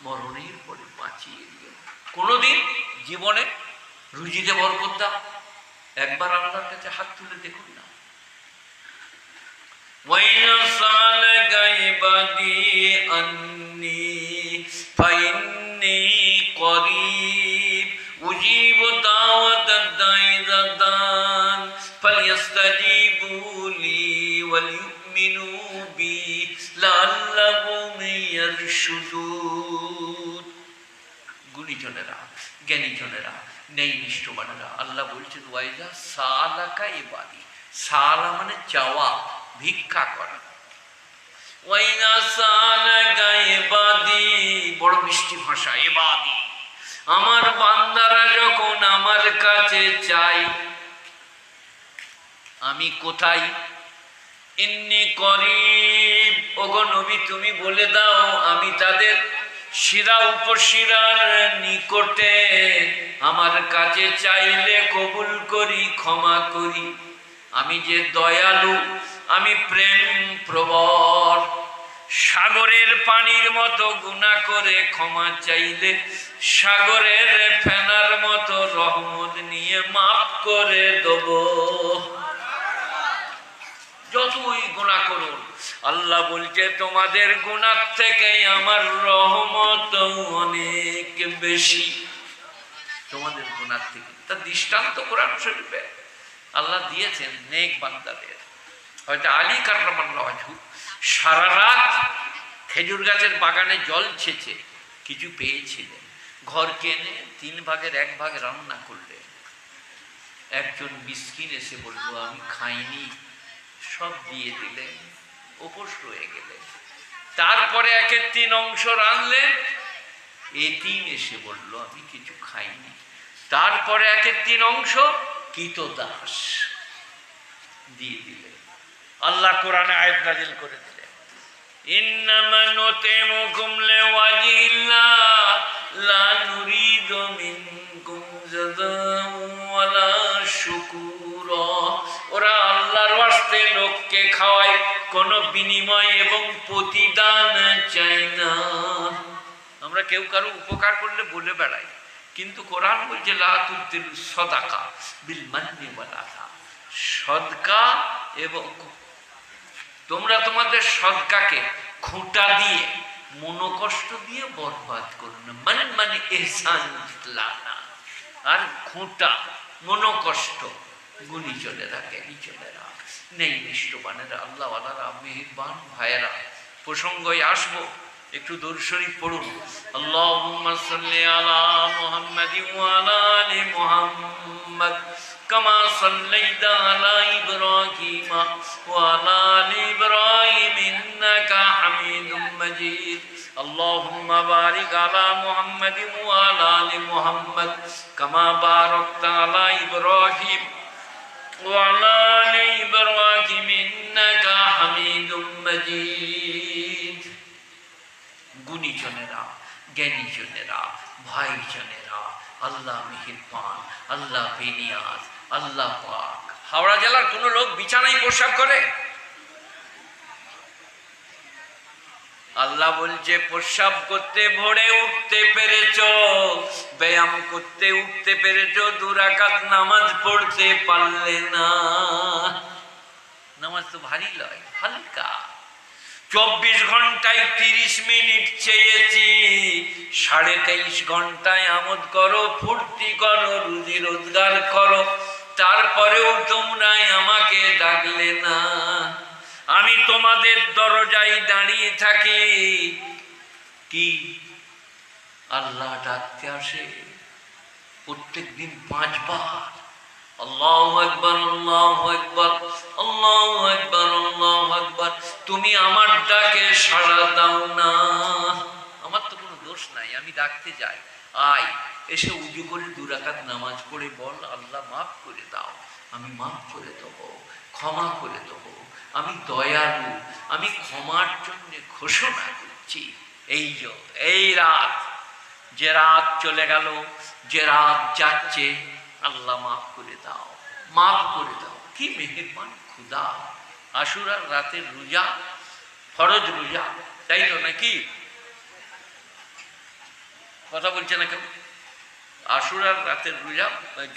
মরণের পরে বাঁচিয়ে দিও। কোনোদিন জীবনে রুজিতে বরকত দাও, একবার আল্লাহর কাছে হাত তুলে দেখুন না। وإذا سألك عبادي أني فإني قريب أجيب دعوة الداعي إذا دعان فليستجيبوا لي وليؤمنوا بي لعلهم يرشدون। গুণীজনেরা, জ্ঞানীজনেরা, ন্যায়নিষ্ঠবানেরা, আল্লাহ বলছেন ওয়াইজা সালাকা ইবাদি, সালা মানে চাওয়া, ভিক্ষা করা। ওয়াইজা সালাকা ইবাদি, বড় মিষ্টি ভাষা, ইবাদি, আমার বান্দারা যখন আমার কাছে চাই, আমি কোথায়? ইন্নী করিব, ওগো নবী তুমি বলে দাও আমি তাদের শিরা উপশিরার নিকটে, আমার কাছে চাইলে কবুল করি, ক্ষমা করি। আমি যে দয়ালু, আমি প্রেম প্রবর, সাগরের পানির মতো গুনাহ করে ক্ষমা চাইলে সাগরের ফেনার মতো রহমত নিয়ে মাফ করে দেব। যতই গুনাহ করুন, আল্লাহ বলছে তোমাদের গুনাহ থেকে আমার রহমত অনেক বেশি, তোমাদের গুনাহ থেকে। তার দৃষ্টান্ত কোরআন শরীফে আল্লাহ দিয়েছেন নেক বান্দাদের। হয়তো আলী কাররামাল্লাহু ওয়াজহু সারা রাত খেজুর গাছের বাগানে জল ছেঁচে কিছু পেয়েছিলেন, ঘর কেনে 3 ভাগের 1 ভাগ রান্না করলেন। একজন মিসকিন এসে বলল আমি খাইনি, সব দিয়ে দিলেন, উপোস রয়ে গেলেন। তারপরে 1/3 অংশ রানলেন, এতিম এসে বলল আমি কিছু খাইনি। তারপরে 1/3 অংশ কৃতদাস দিয়ে দিলেন। আল্লাহ কোরআনে আয়াত নাযিল করে দিলেন, ইন্নামা নুতিমুকুম লিওয়াজিল্লাহ লা নুরিদু মিনকুম জাযাআন ওয়ালা শুকুরা। ওরা আল্লাহর ওয়াস্তে লোককে খাওয়ায়, কোনো বিনিময় এবং প্রতিদান চাই না। আমরা কেউ কারো উপকার করলে বলে বেড়াই, কিন্তু কোরআন বলছে লা তুবতিলু সাদাকা বিল মান্নি ওয়াল আযা, সদকা এবং তোমরা তোমাদের সদকাকে খুঁটা দিয়ে, মনোকষ্ট দিয়ে বরবাদ করো না। মানে ইহসান লানা, আর খুঁটা মনোকষ্ট। গুণীজনেরা, জ্ঞানীজনেরা, ন্যায়নিষ্ঠবানেরা, আল্লাহওয়ালারা, মেহেরবান ভাইয়েরা, প্রসঙ্গই আসবো, একটু দরুদ শরীফ পড়ুন। আল্লাহুম্মা সাল্লি আলা মুহাম্মাদিন ওয়া আলা আলি মুহাম্মাদ কামা সাল্লাইতা আলা ইব্রাহিম ওয়া আলা আলি ইব্রাহিম ইন্নাকা হামিদুম মাজিদ। আল্লাহুম্মা বারিক আলা মুহাম্মাদিন ওয়া আলা আলি মুহাম্মাদ কামা বারাকতা আলা ইব্রাহিম ওয়া আলা আলি ইব্রাহিম ইন্নাকা হামিদুম মাজিদ। গুণীজনেরা, জ্ঞানীজনেরা, ভাইজনেরা, আল্লাহ মেহেরবান, আল্লাহ বেনিয়াজ, আল্লাহ পাক। হাওড়া জেলার কোন লোক বিছানায় প্রস্রাব করে? আল্লাহ বলছে প্রস্রাব করতে ভোরে উঠতে পেরেছ, ব্যায়াম করতে উঠতে পেরেছ, 2 রাকাত নামাজ পড়তে পারলে না। নামাজ তো ভারী লয়, হালকা। 24 ঘন্টায় 30 মিনিট চেয়েছি, 23.5 ঘন্টায় আমোদ করো, ফুর্তি করো, রুজি রোজগার করো, তারপরেও তোমরা আমাকে ডাকলে না। আমি তোমাদের দরজায় দাঁড়িয়ে থাকি, কি আল্লাহ ডাকতে আসে প্রত্যেকদিন 5 বার, আল্লাহু আকবার, আল্লাহু আকবার, আল্লাহু আকবার, আল্লাহু আকবার। তুমি আমার ডাকে সাড়া দাও না। আমার তো কোনো দোষ নাই, আমি ডাকতে যাই, আয়, এসে উজু করে 2 রাকাত নামাজ পড়ে বল আল্লাহ মাফ করে দাও। আমি মাফ করে দেবো, ক্ষমা করে দেবো, আমি দয়ালু, আমি ক্ষমার জন্য ঘোষণা করছি। এই রাত, যে রাত চলে গেল, যে রাত যাচ্ছে, আল্লাহ মাফ করে দাও, মাফ করে দাও। কি মেহেরবান খুদা। আশুরার রাতের রোজা ফরজ রোজা, তাই তো নাকি? কথা বলছে না কেউ? আশুরার রাতের রোজা,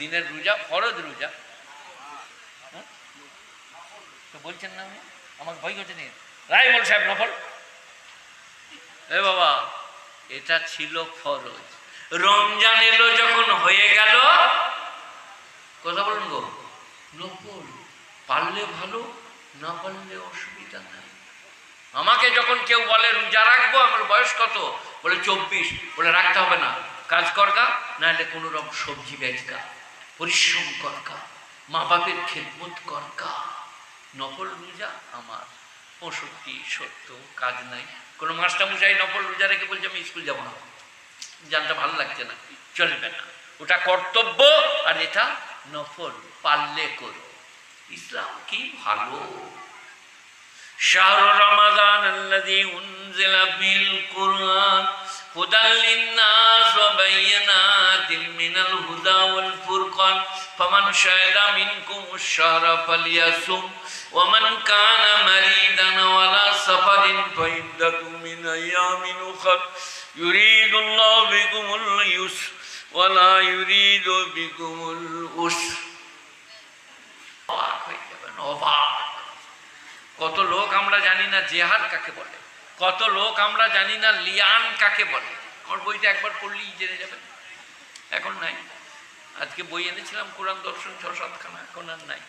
দিনের রোজা ফরজ রোজা, তো বলছেন না? আমাকে ভয় করছে নি রাই মোল সাহেব নফল। এ বাবা, এটা ছিল ফরজ। রমজান এলো যখন হয়ে গেল, কথা বলুন গো, নফল পারলে ভালো, না পারলে অসুবিধা নাই। আমাকে যখন কেউ বলে রোজা রাখবো, আমার বয়স কত, বলে 24, বলে রাখতে হবে না, কাজ করগা, নাহলে কোনো রকম সবজি বেচগা, পরিশ্রম করগা, মা বাপের খেদমত করগা। নফল রোজা আমার 65-70, কাজ নাই। কোনো মাস্টারমশাই নফল রোজা রেখে বলছে আমি স্কুল যাবো না, জানটা ভালো লাগছে না, চলবে না, ওটা কর্তব্য আর এটা নফল, পারলে করো। ইসলাম কি ভালো। শাহরু রমাদান আল্লাযী উনজিলা ফিল কুরআন হুদাল লিন-নাস ওয়া বায়িনাতিন মিনাল হুদা ওয়াল ফুরকান ফামান শাহিদা মিনকুমুশ শাহরা ফালইয়াসুম ওয়া মান কানা মারিদান ওয়া লা সাফারিন ফাইদ্দাতুম মিন আইয়ামিন উখর ইউরিদুল্লাহু বিকুমুল ইউসর ওয়া লা ইউরিদু বিকুমুল উসর। অবাক, কত লোক আমরা জানি না জেহাদ কাকে বলে, কত লোক আমরা জানি না লিয়ান কাকে বলে। আমার বইটা একবার পড়লেই জেনে যাবেন, এখন নাই। আজকে বই এনেছিলাম কোরআন দর্শন 6-7 খানা, এখন আর নাই।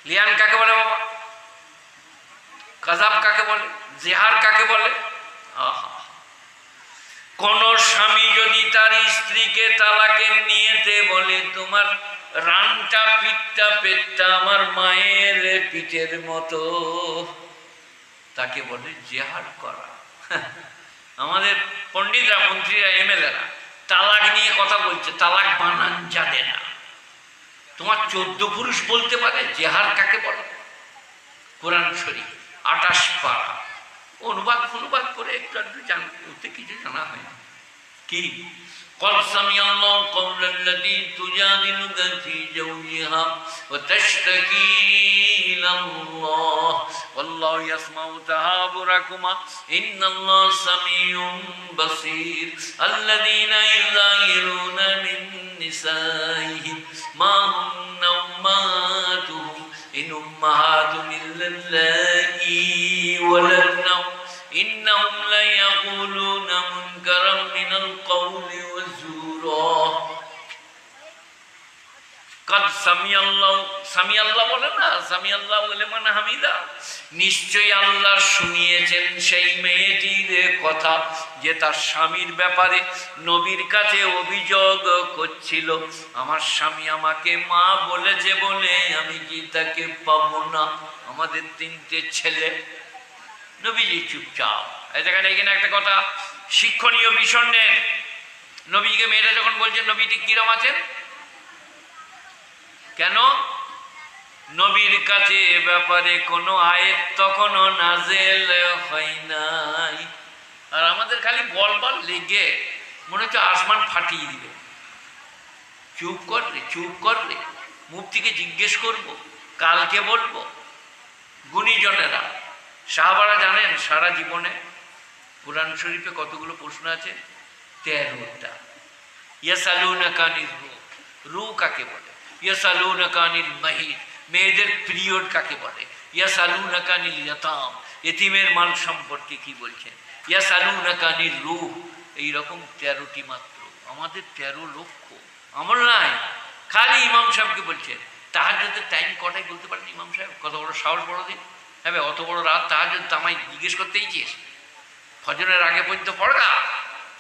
লিয়ান কাকে বলে বাবা, কাযাব কাকে বলে, জেহার কাকে বলে। আহা, কোন স্বামী যদি তার স্ত্রীকে তালাকের নিয়েতে বলে তোমার রানটা পিঠটা পেটটা আমার মায়ের পিঠের মতো, তাকে বলে জেহাদ করা। আমাদের পণ্ডিতরা, মন্ত্রীরা, এমএলএরা তালাক নিয়ে কথা বলছে, তালাক বানান জানে না। তোমার 14 পুরুষ বলতে পারে জেহাদ কাকে বলে? কোরআন শরীফ 28 পারা, অনুবাদ করে একটু একটু জানতে, কিছু জানা হয় না। কি قد سمع الله قول التي تجادلك في زوجها وتشتكي إلى الله والله يسمع تهاوركما إن الله سميع بصير الذين يظاهرون من نسائهم ما هن أمهاتهم إن أمهاتهم إلا اللائي ولدنهم إنهم ليقولون منكرا من القول وزورا قد سمع الله বলে না, সামি আল্লাহ লিমান হামিদা, নিশ্চয়ই আল্লাহ শুনিয়েছেন সেই মেয়েটির কথা যে তার স্বামীর ব্যাপারে নবীর কাছে অভিযোগ করছিল, আমার স্বামী আমাকে মা বলেছে বলে আমি কি তাকে পাবো না। আমাদের 3টে ছেলে, নবীজি চুপচাপ। এখানে একটা কথা শিক্ষণীয় বিষয় নেন। নবীকে মেয়েটা যখন বলছেন নবীটি কিরম আছেন, কেন নবীর কাছে এ ব্যাপারে কোনো আয়াত তখনও নাজেল হয় নাই। আর আমাদের খালি বলবার লেগে মনে হচ্ছে আসমান ফাটিয়ে দিবে। চুপ করলে মুফতিকে জিজ্ঞেস করব, কালকে বলবো। গুণীজনেরা, সাহাবারা জানেন সারা জীবনে কোরআন শরীফে কতগুলো প্রশ্ন আছে? 13টা। ইয়াসালুনাকা আনির রূহ, রূহ কাকে বলে? ইয়াসালুনাকা আনিল মাহিদ, মেয়েদের পিরিয়ড কাকে বলে? ইয়াসালুনাকা আনিল ইয়াতাম, এতিমের মাল সম্পর্কে কি বলছেন? ইয়াসালুনাকা আনির রূহ। এইরকম 13টি মাত্র। আমাদের 13 লক্ষ আমল নাই। খালি ইমাম সাহেবকে বলছেন তাহাজ্জুদের টাইম কটায় বলতে পারেন ইমাম সাহেব? কত বড় সাহস, বড় দিন। হ্যাঁ, অত বড় রাত তাহাজ্জুদ আমায় জিজ্ঞেস করতেই চেয়েছ? ফজরের আগে পর্যন্ত পড়গা।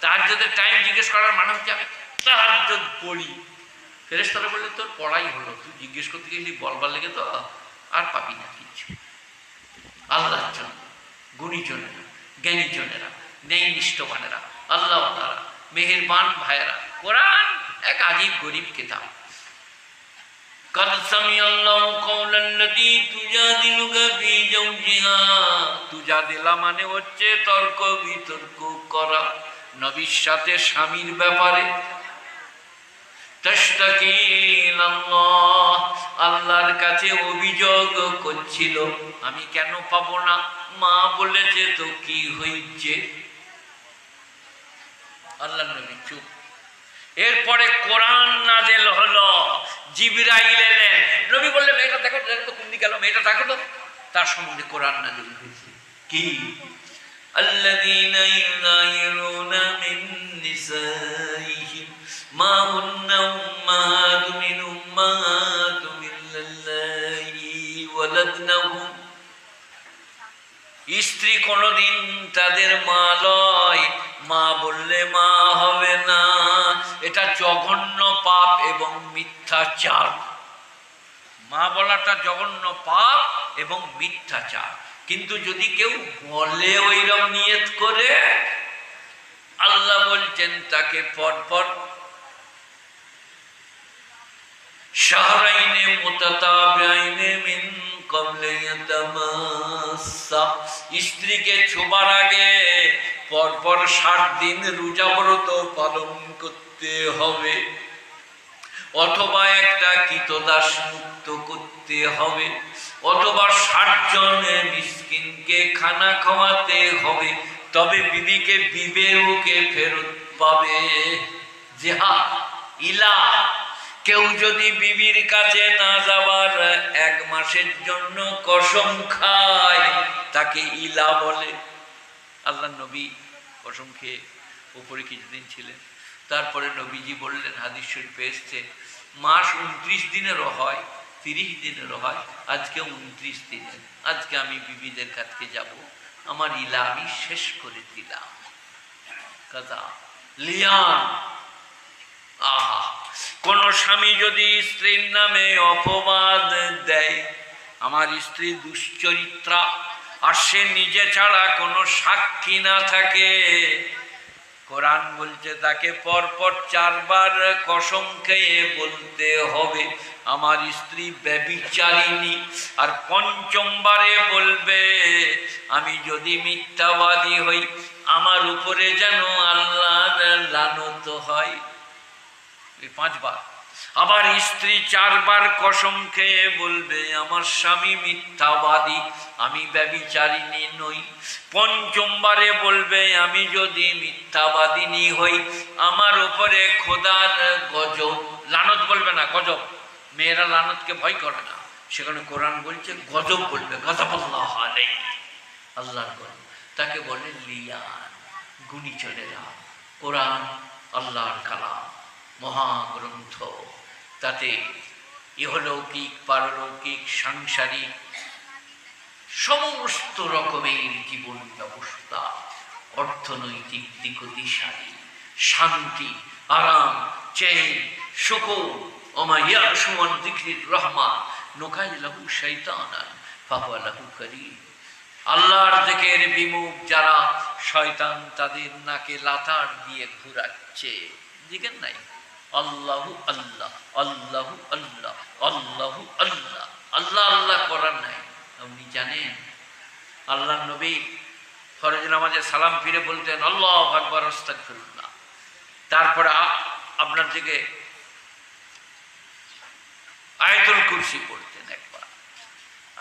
তাহাজ্জুদের টাইম জিজ্ঞেস করার মানে হচ্ছে আমি তাহাজ্জুদ পড়ি। ফেরেশতারা বললে তোর পড়াই হলো, তুই জিজ্ঞেস করতে গেলি বলবার লেগে তো আর পাবি না কিছু। আল্লাহর জন্য গুণীজনেরা, জ্ঞানীজনেরা, ন্যায়নিষ্ঠবানেরা, আল্লাহ তাআলা মেহেরবান ভাইয়েরা, কোরআন এক আজীব গরিব কিতাব। قد سمع الله قول التي تجادلك في زوجها, তুজাদিলা মানে হচ্ছে তর্ক বিতর্ক করা নবীর সাথে স্বামীর ব্যাপারে। তাশতাকি ইলাল্লাহ, আল্লাহর কাছে অভিযোগ করছিল আমি কেন পাবো না, মা বলেছে তো কি হয়েছে। আল্লাহর নবী চুপ। এরপরে কোরআন নাযিল হলো, জিবরাইল এলেন। নবী বললেন মেয়েটা দেখো তো কোন দিকে গেল, মেয়েটা দেখো তো। তার সম্বন্ধে কোরআন নাযিল হয়েছে কি আল্লাযীনা ইউযাহিরুনা মিন নিসাইহিম মা হুন্না উম্মাহাতু মিন উম্মাহাতু মিল্লাল্লাহি ওয়ালাদনাহুম। স্ত্রী কোনদিন তাদের মা লয়, মা বললে মা হবে না, এটা জঘন্য পাপ এবং মিথ্যাচার। মা বলাটা জঘন্য পাপ এবং মিথ্যাচার। কিন্তু যদি কেউ বলে ওইরকম নিয়ত করে, আল্লাহ বলছেন তাকে পরপর শাহরাইনে মুতাতাবিআইনে মিন ক্বাবলি ইয়াতামাসসা, স্ত্রীকে ছোবার আগে পরপর 60 দিন রোজা ব্রত পালন করতে হবে, অথবা একটা কৃতদাস মুক্ত করতে হবে, অথবা 60 জন মিসকিনকে খানা খাওয়াতে হবে, তবে বিবিকে বিবেকে ফেরত পাবে। জিহাদ ইলা, কেউ যদি বিবির কাছে না যাবার 1 মাসের জন্য কসম খায় তাকে ইলা বলে। আল্লাহ নবী কসম খেয়ে উপরে কিছুদিন ছিলেন, তারপরে নবীজি বললেন, হাদিস শরীফে এসেছে, মাস 29 দিনেরও হয়, 30 দিনেরও হয়, আজকে 29 দিনের, আজকে আমি বিবিদের কাছে যাব, আমার ইলা আমি শেষ করে দিলাম। কাজা লিয়ান। আহা, কোন স্বামী যদি স্ত্রীর নামে অপবাদ দেয়, আমার স্ত্রী দুশ্চরিত্রা, আর সে নিজে ছাড়া কোনো সাক্ষী না থাকে, কোরআন বলছে তাকে পরপর 4 বার কসম খেয়ে বলতে হবে আমার স্ত্রী ব্যভিচারিণী, আর 5ম বারে বলবে আমি যদি মিথ্যাবাদী হই আমার উপরে যেন আল্লাহর লানত হয়। 5 বার। আবার স্ত্রী 4 বার কসম খেয়ে বলবে আমার স্বামী মিথ্যাবাদী, আমি ব্যভিচারিণী নই। 5ম বারে বলবে আমি যদি মিথ্যাবাদিনী হই আমার উপরে খোদার গজব, লানত বলবে না, গজব। মেয়েরা লানতকে ভয় করে না, সেখানে কোরআন বলছে গজব বলবে, গজবুল্লাহ আলাইহি, আল্লাহর গজব। তাকে বলে লিয়ান, গুণীজনেরা। কোরআন আল্লাহর কালাম, মহাগ্রন্থ, তাতে ইহলৌকিক পারলৌকিক সাংসারিক সমস্ত রকমের জীবন ব্যবস্থা, অর্থনৈতিক দিকদিশারি, শান্তি, আরাম, চেন, সুকুন, ওমা ইয়াশু আন যিকরির রহমান নুকাইল লাহু শাইতানান ফাহুয়া লাহু কারীম। আল্লাহর যিকির বিমুখ যারা, শয়তান তাদের নাকে লাতার দিয়ে ঘুরাচ্ছে। জিকির নাই, আল্লাহু আল্লাহ, আল্লাহু আল্লাহ, আল্লাহু আল্লাহ, আল্লাহ আল্লাহ করার নাই। আপনি জানেন আল্লাহর নবী ফরজ নামাজে সালাম ফিরে বলতেন আল্লাহু আকবার আস্তাগফিরুল্লাহ, তারপরে আপনার দিকে আয়াতুল কুরসি পড়তেন একবার।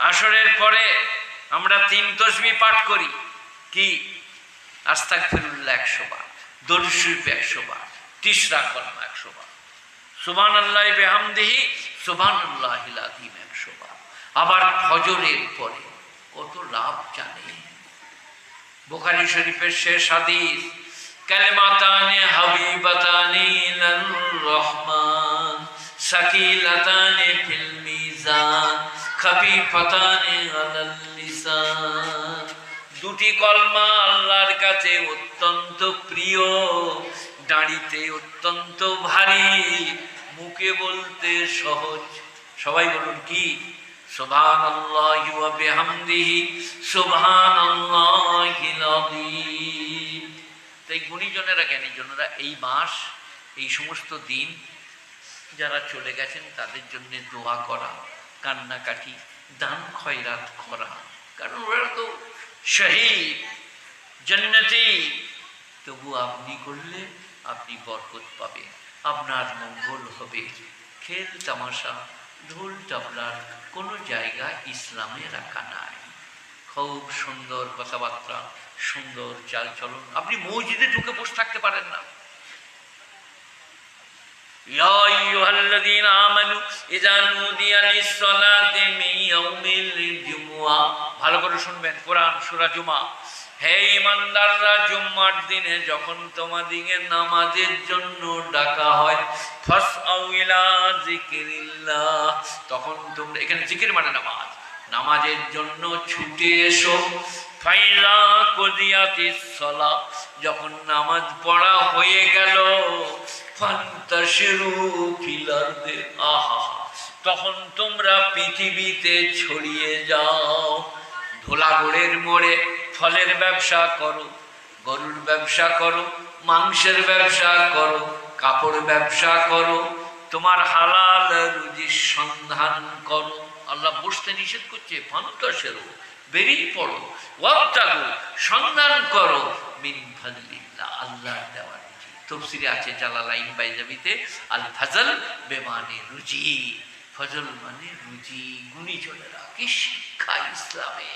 আসরের পরে আমরা 3 তাসবিহ পাঠ করি, কি আস্তাগফিরুল্লাহ 100 বার, দরুদ শরীফ 100 বার, তিসরা কলমা 100 বার, সুবহানাল্লাহি বিহামদিহি সুবহানাল্লাহিল আযীম 100 বার। আবার ফজরের পরে কত লাভ জানেন? বুখারী শরীফের শেষ হাদিস, কালিমাতানে হাবিবাতানি ইলার রহমান সাকিলাতানি ফিল মিজান খাফিফাতানি আলাল লিসান। 2টি কলমা আল্লাহর কাছে অত্যন্ত প্রিয়, দাঁড়িতে অত্যন্ত ভারী, মুখে বলতে সহজ। সবাই বলুন কি? সুবহানাল্লাহি ওয়া বিহামদিহি সুবহানাল্লাহিল আযীম। তাই গুণীজনেরা, জ্ঞানীজনেরা এই মাস, এই সমস্ত দিন যারা চলে গেছেন তাদের জন্য দোয়া করা, কান্নাকাটি, দান খয়রাত করা, কারণ ওরা তো শহীদ, জান্নাতি। তবু আপনি করলে আপনি বরকত পাবেন, আপনার মঙ্গল হবে। খেল তামাশা, ঢোল তাবলার কোনো জায়গা ইসলামে রাখা নাই। খুব সুন্দর কথাবার্তা, সুন্দর চালচলন। আপনি মসজিদে ঢুকে বসে থাকতে পারেন না। ইয়া আইয়ুহাল্লাযীনা আমানু ইযা নুদিয়া লিস-সালাতি মিন ইয়াউমিল জুমআহ ভালো করে শুনবেন, কোরআন সূরা জুমা। হে ইমানদাররা, জুম্মার দিনে যখন তোমাদিকে নামাজের জন্য ডাকা হয়, ফাসআউ ইলা যিকরিল্লাহ, তখন তোমরা, এখানে জিকির মানে নামাজ, নামাজের জন্য ছুটে এসো। ফাইযা কুদিয়াতিস সালাহ, যখন নামাজ পড়া হয়ে গেল, ফান্তাশিরু ফিল আরদি, আহা, তখন তোমরা পৃথিবীতে ছড়িয়ে যাও। ধোলাগড়ের মোড়ে ফলের ব্যবসা করো, গরুর ব্যবসা করো, মাংসের ব্যবসা করো, কাপড় ব্যবসা করো, তোমার হালাল রুজির সন্ধান করো। আল্লাহ বসতে নিষেধ করছে, ফান্তাশিরু, বেরিয়ে পড়ো, ওয়াবতাগু, সন্ধান করো, মিন ফাদলিল্লাহ, আল্লাহর দেওয়া রুজি। তাফসীরে আছে জালালাইন বাইজাবিতে, আল ফাজল বেমানে রুজি, ফজল মানে রুজি। গুণীজনেরা, কি শিক্ষা ইসলামে!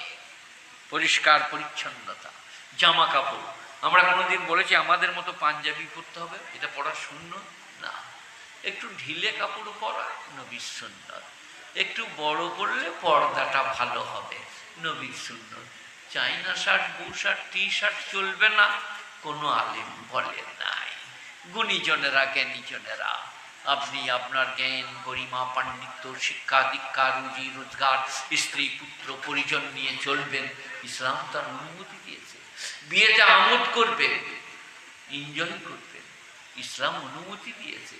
পরিষ্কার পরিচ্ছন্নতা, জামা কাপড়। আমরা কোনোদিন বলেছি আমাদের মতো পাঞ্জাবি পরতে হবে, এটা পড়া শূন্য না। একটু ঢিলে কাপড় পরা নবীর সুন্নত, একটু বড় করলে পর্দাটা ভালো হবে নবীর সুন্নত। চাইনা শার্ট, বুশার্ট, টি শার্ট চলবে না, কোনো আলেম বলে নাই। গুণীজনেরা, জ্ঞানীজনেরা, আপনি আপনার জ্ঞান, গরিমা, পাণ্ডিত্য, শিক্ষা দীক্ষা, রুজি রোজগার, স্ত্রী পুত্র পরিজন নিয়ে চলবেন। ইসলাম তার অনুমতি দিয়েছে। বিয়েতে আমোদ করবেন, এনজয় করবেন, ইসলাম অনুমতি দিয়েছে।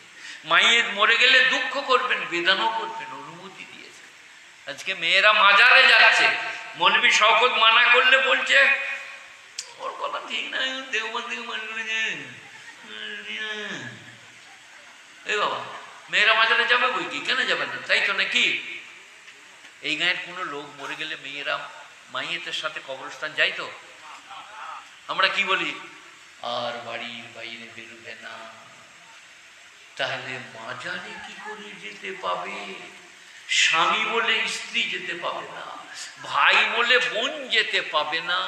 মায়ের মরে গেলে দুঃখ করবেন, বেদনাও করবেন, অনুমতি দিয়েছে। আজকে মেয়েরা মাজারে যাচ্ছে, মৌলবি শওকত মানা করলে বলছে ওর কথা ঠিক না, দেওবন্দি মান করেছে। এই বাবা, মেয়েরা মাজারে যাবে বই কি, কেন যাবে না? তাই তো নাকি? এই গাঁয়ের কোনো লোক মরে গেলে মেয়েরা মাইয়েতের সাথে কবরস্থান যাই তো? আমরা কি বলি? আর বাড়ির বাইরে বেরোবে না। তাহলে মাজারে কি করে যেতে পাবে? স্বামী বলে স্ত্রী যেতে পাবে না, ভাই বলে বোন যেতে পাবে না।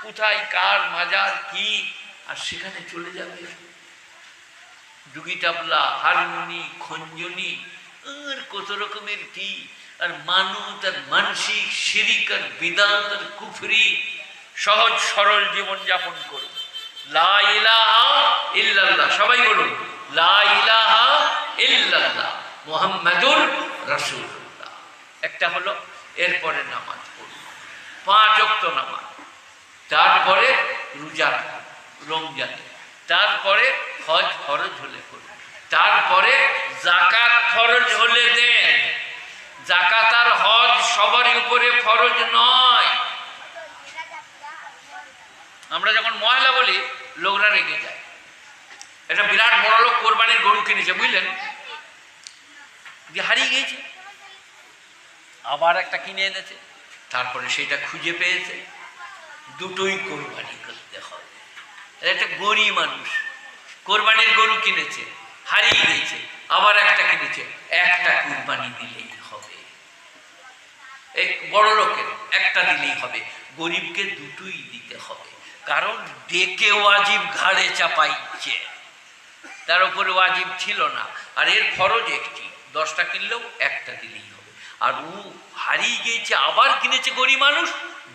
কোথায় কার মাজার কি, আর সেখানে চলে যাবে। ডুগি টাবলা, হারমোনি, খঞ্জনি, আর কত রকমের কি, আর মানত আর মানসিক, শিরিক আর বিদআত আর কুফরি। সহজ সরল জীবন যাপন করুন। লা ইলাহা ইল্লাল্লাহ, সবাই বলুন লা ইলাহা ইল্লাল্লাহ মুহাম্মাদুর রাসূলুল্লাহ। একটা হলো, এরপরে নামাজ পড়ুন, 5 ওয়াক্ত নামাজ, তারপরে রোজা রাখুন রমজানে, তারপরে হজ ফরজ হলে করুন, তারপরে যাকাত ফরজ হলে দেন। যাকাত আর হজ সবারই উপরে ফরজ নয়। আমরা যখন ময়লা বলি, লোকরা রেগে যায়। একটা বিরাট বড় লোক কোরবানির গরু কিনেছে, বুঝলেন, হারিয়ে গিয়েছে, আবার একটা কিনে এনেছে, তারপরে সেটা খুঁজে পেয়েছে। দুটোই কোরবানি করতে হবে। একটা গরিব মানুষ কোরবানির গরু কিনেছে, হারিয়ে গিয়েছে, আবার একটা কিনেছে, একটা কোরবানি দিলেই হবে। এই বড় লোকের একটা দিলেই হবে, গরিবকে দুটোই দিতে হবে। কারণ ডেকে ওয়াজিব ঘাড়ে চাপাইছে, তার উপরে ওয়াজিব ছিল না, আর এর ফরজ একটি, 10টা কিনলেও একটা দিলেই হবে। আর ও হারিয়ে গিয়েছে, আবার কিনেছে গরিব মানুষ,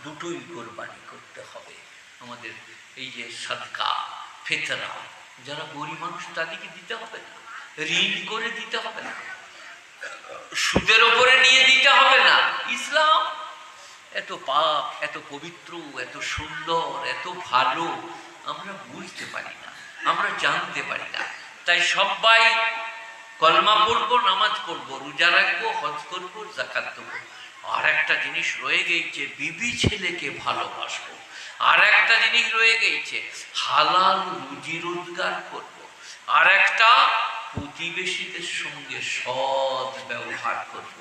দুটোই কোরবানি করতে হবে। আমাদের এই যে সাদকা ফিতরা, যারা গরিব মানুষ তাদেরকে দিতে হবে না, ঋণ করে দিতে হবে না, সুদের ওপরে নিয়ে দিতে হবে না। ইসলাম এত পাক, এত পবিত্র, এত সুন্দর, এত ভালো, আমরা বুঝতে পারি না, আমরা জানতে পারি না। তাই সবাই কলমা পড়বো, নামাজ পড়বো, রোজা রাখবো, হজ করবো, যাকাত দেবো। আর একটা জিনিস রয়ে গেছে, বিবি ছেলেকে ভালোবাসবো। আর একটা জিনিস রয়ে গেছে, হালাল রুজি রোজগার করব। আর একটা, প্রতিবেশীদের সঙ্গে সৎ ব্যবহার করব।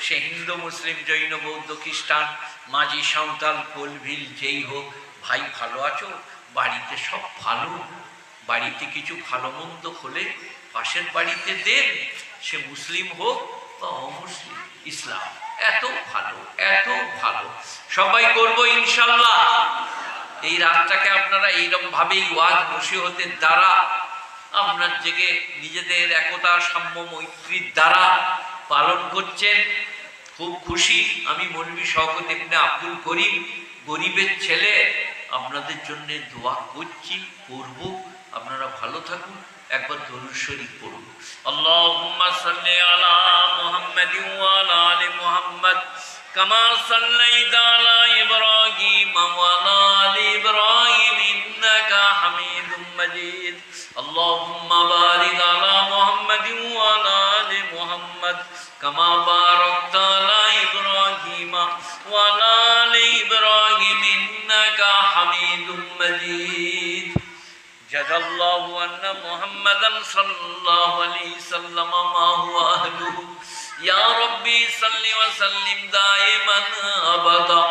সে হিন্দু, মুসলিম, জৈন, বৌদ্ধ, খ্রিস্টান, মাঝি, সাঁওতাল, কোলভিল, যেই হোক, ভাই ভালো আছো? বাড়িতে সব ভালো? বাড়িতে কিছু ভালো মন্দ হলে পাশের বাড়িতে দেন, সে মুসলিম হোক বা অমুসলিম। ইসলাম এত ভালো, এত ভালো। সবাই করবো ইনশাল্লাহ। এই রাতটাকে আপনারা এইরকম ভাবেই ওয়াজ নসিহতের দ্বারা, আপনার জেগে নিজেদের একতা, সাম্য, মৈত্রীর দ্বারা পালন করছেন। খুব খুশি আমি মৌলভী শওকত ইবনে আব্দুল করিম, গরিবের ছেলে, আপনাদের জন্য দোয়া করছি, করব। আপনারা ভালো থাকুন। একবার দরুদ শরীফ পড়ুন। আল্লাহুম্মা সাল্লি আলা মুহাম্মাদিন ওয়া আলা আলি মুহাম্মাদ কামা সাল্লাইতা আলা ইব্রাহিম ওয়া আলা আলি ইব্রাহিম ইন্নাকা হামিদুম মাজিদ। আল্লাহুম্মা বারিক আলা মুহাম্মাদিন ওয়া আলা আলি মুহাম্মাদ কামা বারাকতা আলা ইব্রাহিম ওয়া আলা আলি ইব্রাহিম ইন্নাকা হামিদুম মাজিদ। জাযাল্লাহু আন্না মুহাম্মাদান সাল্লাল্লাহু আলাইহি সাল্লাম মা হুয়া আহলুহু। ইয়া রাব্বি সাল্লি ওয়া সাল্লিম দাইমান আবাদা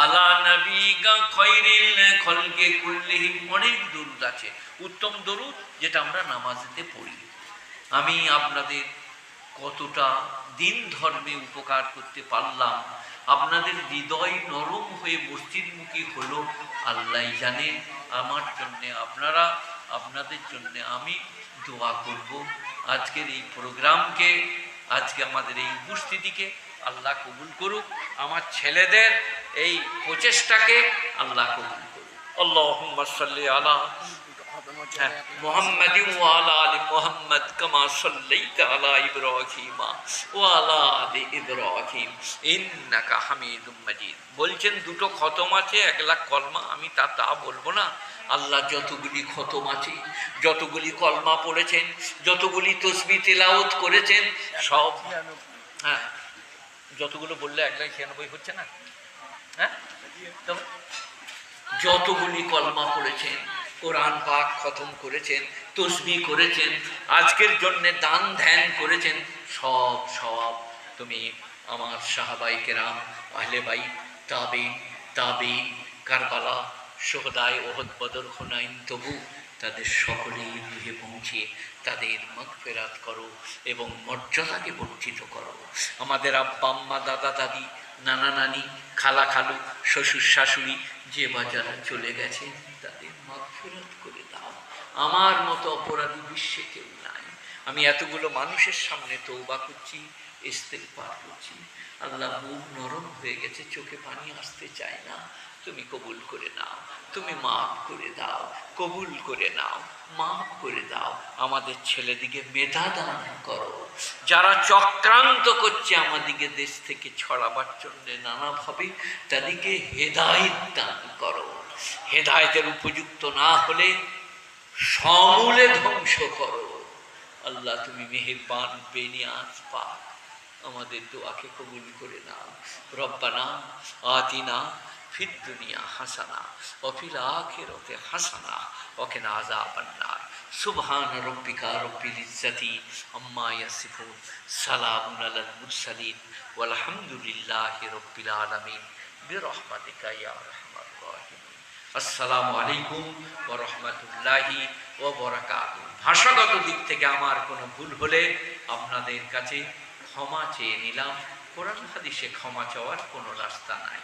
আলা নবিকা খায়রিল খলকি কুল্লিহিম। অনেক দরুদ আছে, উত্তম দরুদ যেটা আমরা নামাজেতে পড়ি। আমি আপনাদের কতটা দিন ধর্মে উপকার করতে পারলাম, আপনাদের হৃদয় নরম হয়ে মসজিদমুখী হলো, আল্লাহ জানে। আমার জন্যে আপনারা, আপনাদের জন্যে আমি দোয়া করব। আজকের এই প্রোগ্রামকে, আজকে আমাদের এই উপস্থিতিকে আল্লাহ কবুল করুক। আমার ছেলেদের এই প্রচেষ্টাকে আল্লাহ কবুল করুক। আল্লাহুম্মা সাল্লি আলা মুহাম্মাদিন ওয়া আলা আলি মুহাম্মাদ কামা সাল্লাইতা আলা ইব্রাহিম ওয়া আলা আলি ইব্রাহিম ইন্নাকা হামিদুম মাজিদ। বলছেন দুটো খতম আছে, 1 লাখ কলমা। আমি তা বলবো না। আল্লাহ যতগুলি খতম আছে, যতগুলি কলমা পড়েছেন, যতগুলি তসবিহ তিলাওয়াত করেছেন, সব, হ্যাঁ, যতগুলো বললে 1,96,000 হচ্ছে না? হ্যাঁ, যতগুলি কলমা পড়েছেন, কোরআন পাক খতম করেছেন, তসবিহ করেছেন, আজকের জন্য দান ধ্যান করেছেন, সব সওয়াব তুমি আমার সাহাবায়ে কেরাম, আহলে বাইত, তাবেঈন, কারবালা, শুহাদায়ে উহুদ, বদর, হুনাইন, তবুক, তাদের সকলেই রুহে পৌঁছে তাদের মাগফিরাত করো এবং মর্যাদাকে বর্ধিত করো। আমাদের আব্বা আম্মা, দাদা দাদি, নানা নানি, খালা খালু, শ্বশুর শাশুড়ি যে বাজারে চলে গেছে, তাদের মাগফিরাত করে দাও। আমার মতো অপরাধী বিশ্বে কেউ নাই। আমি এতগুলো মানুষের সামনে তওবা করছি, ইস্তেগফার করছি। আল্লাহ মুখ নরম হয়ে গেছে, চোখে পানি আসতে চায় না। তুমি কবুল করে নাও, তুমি মাফ করে দাও, কবুল করে নাও, মাফ করে দাও। আমাদের ছেলেদিকে মেধা দান করো। যারা চক্রান্ত করছে আমাদিকে দেশ থেকে ছড়াবার জন্য নানাভাবে, তাদেরকে হেদায়েত দান করো। হেদায়েতের উপযুক্ত না হলে সমূলে ধ্বংস করো। আল্লাহ তুমি মেহেরবান, বেনিয়াজ, পাক। আমাদের দোয়াকে কবুল করে নাও। রব্বানা আতিনা ফিদ দুনিয়া হাসানা ওয়া ফিল আখিরাতি হাসানা ওয়া কিনা আযাবান নার। সুবহান রাব্বিকা রাব্বিল ইজ্জাতি আম্মা ইয়াসিফুন, সালামুন আলাল মুরসালিন, ওয়াল হামদুলিল্লাহি রাব্বিল আলামিন, বিরহমাতিকা ইয়া আরহামার রাহিমিন। আসসালামু আলাইকুম ওয়া রাহমাতুল্লাহি ওয়া বারাকাতুহু। ভাষাগত দিক থেকে আমার কোনো ভুল হলে আপনাদের কাছে ক্ষমা চেয়ে নিলাম। কোরআন হাদিসে ক্ষমা চাওয়ার কোনো রাস্তা নাই।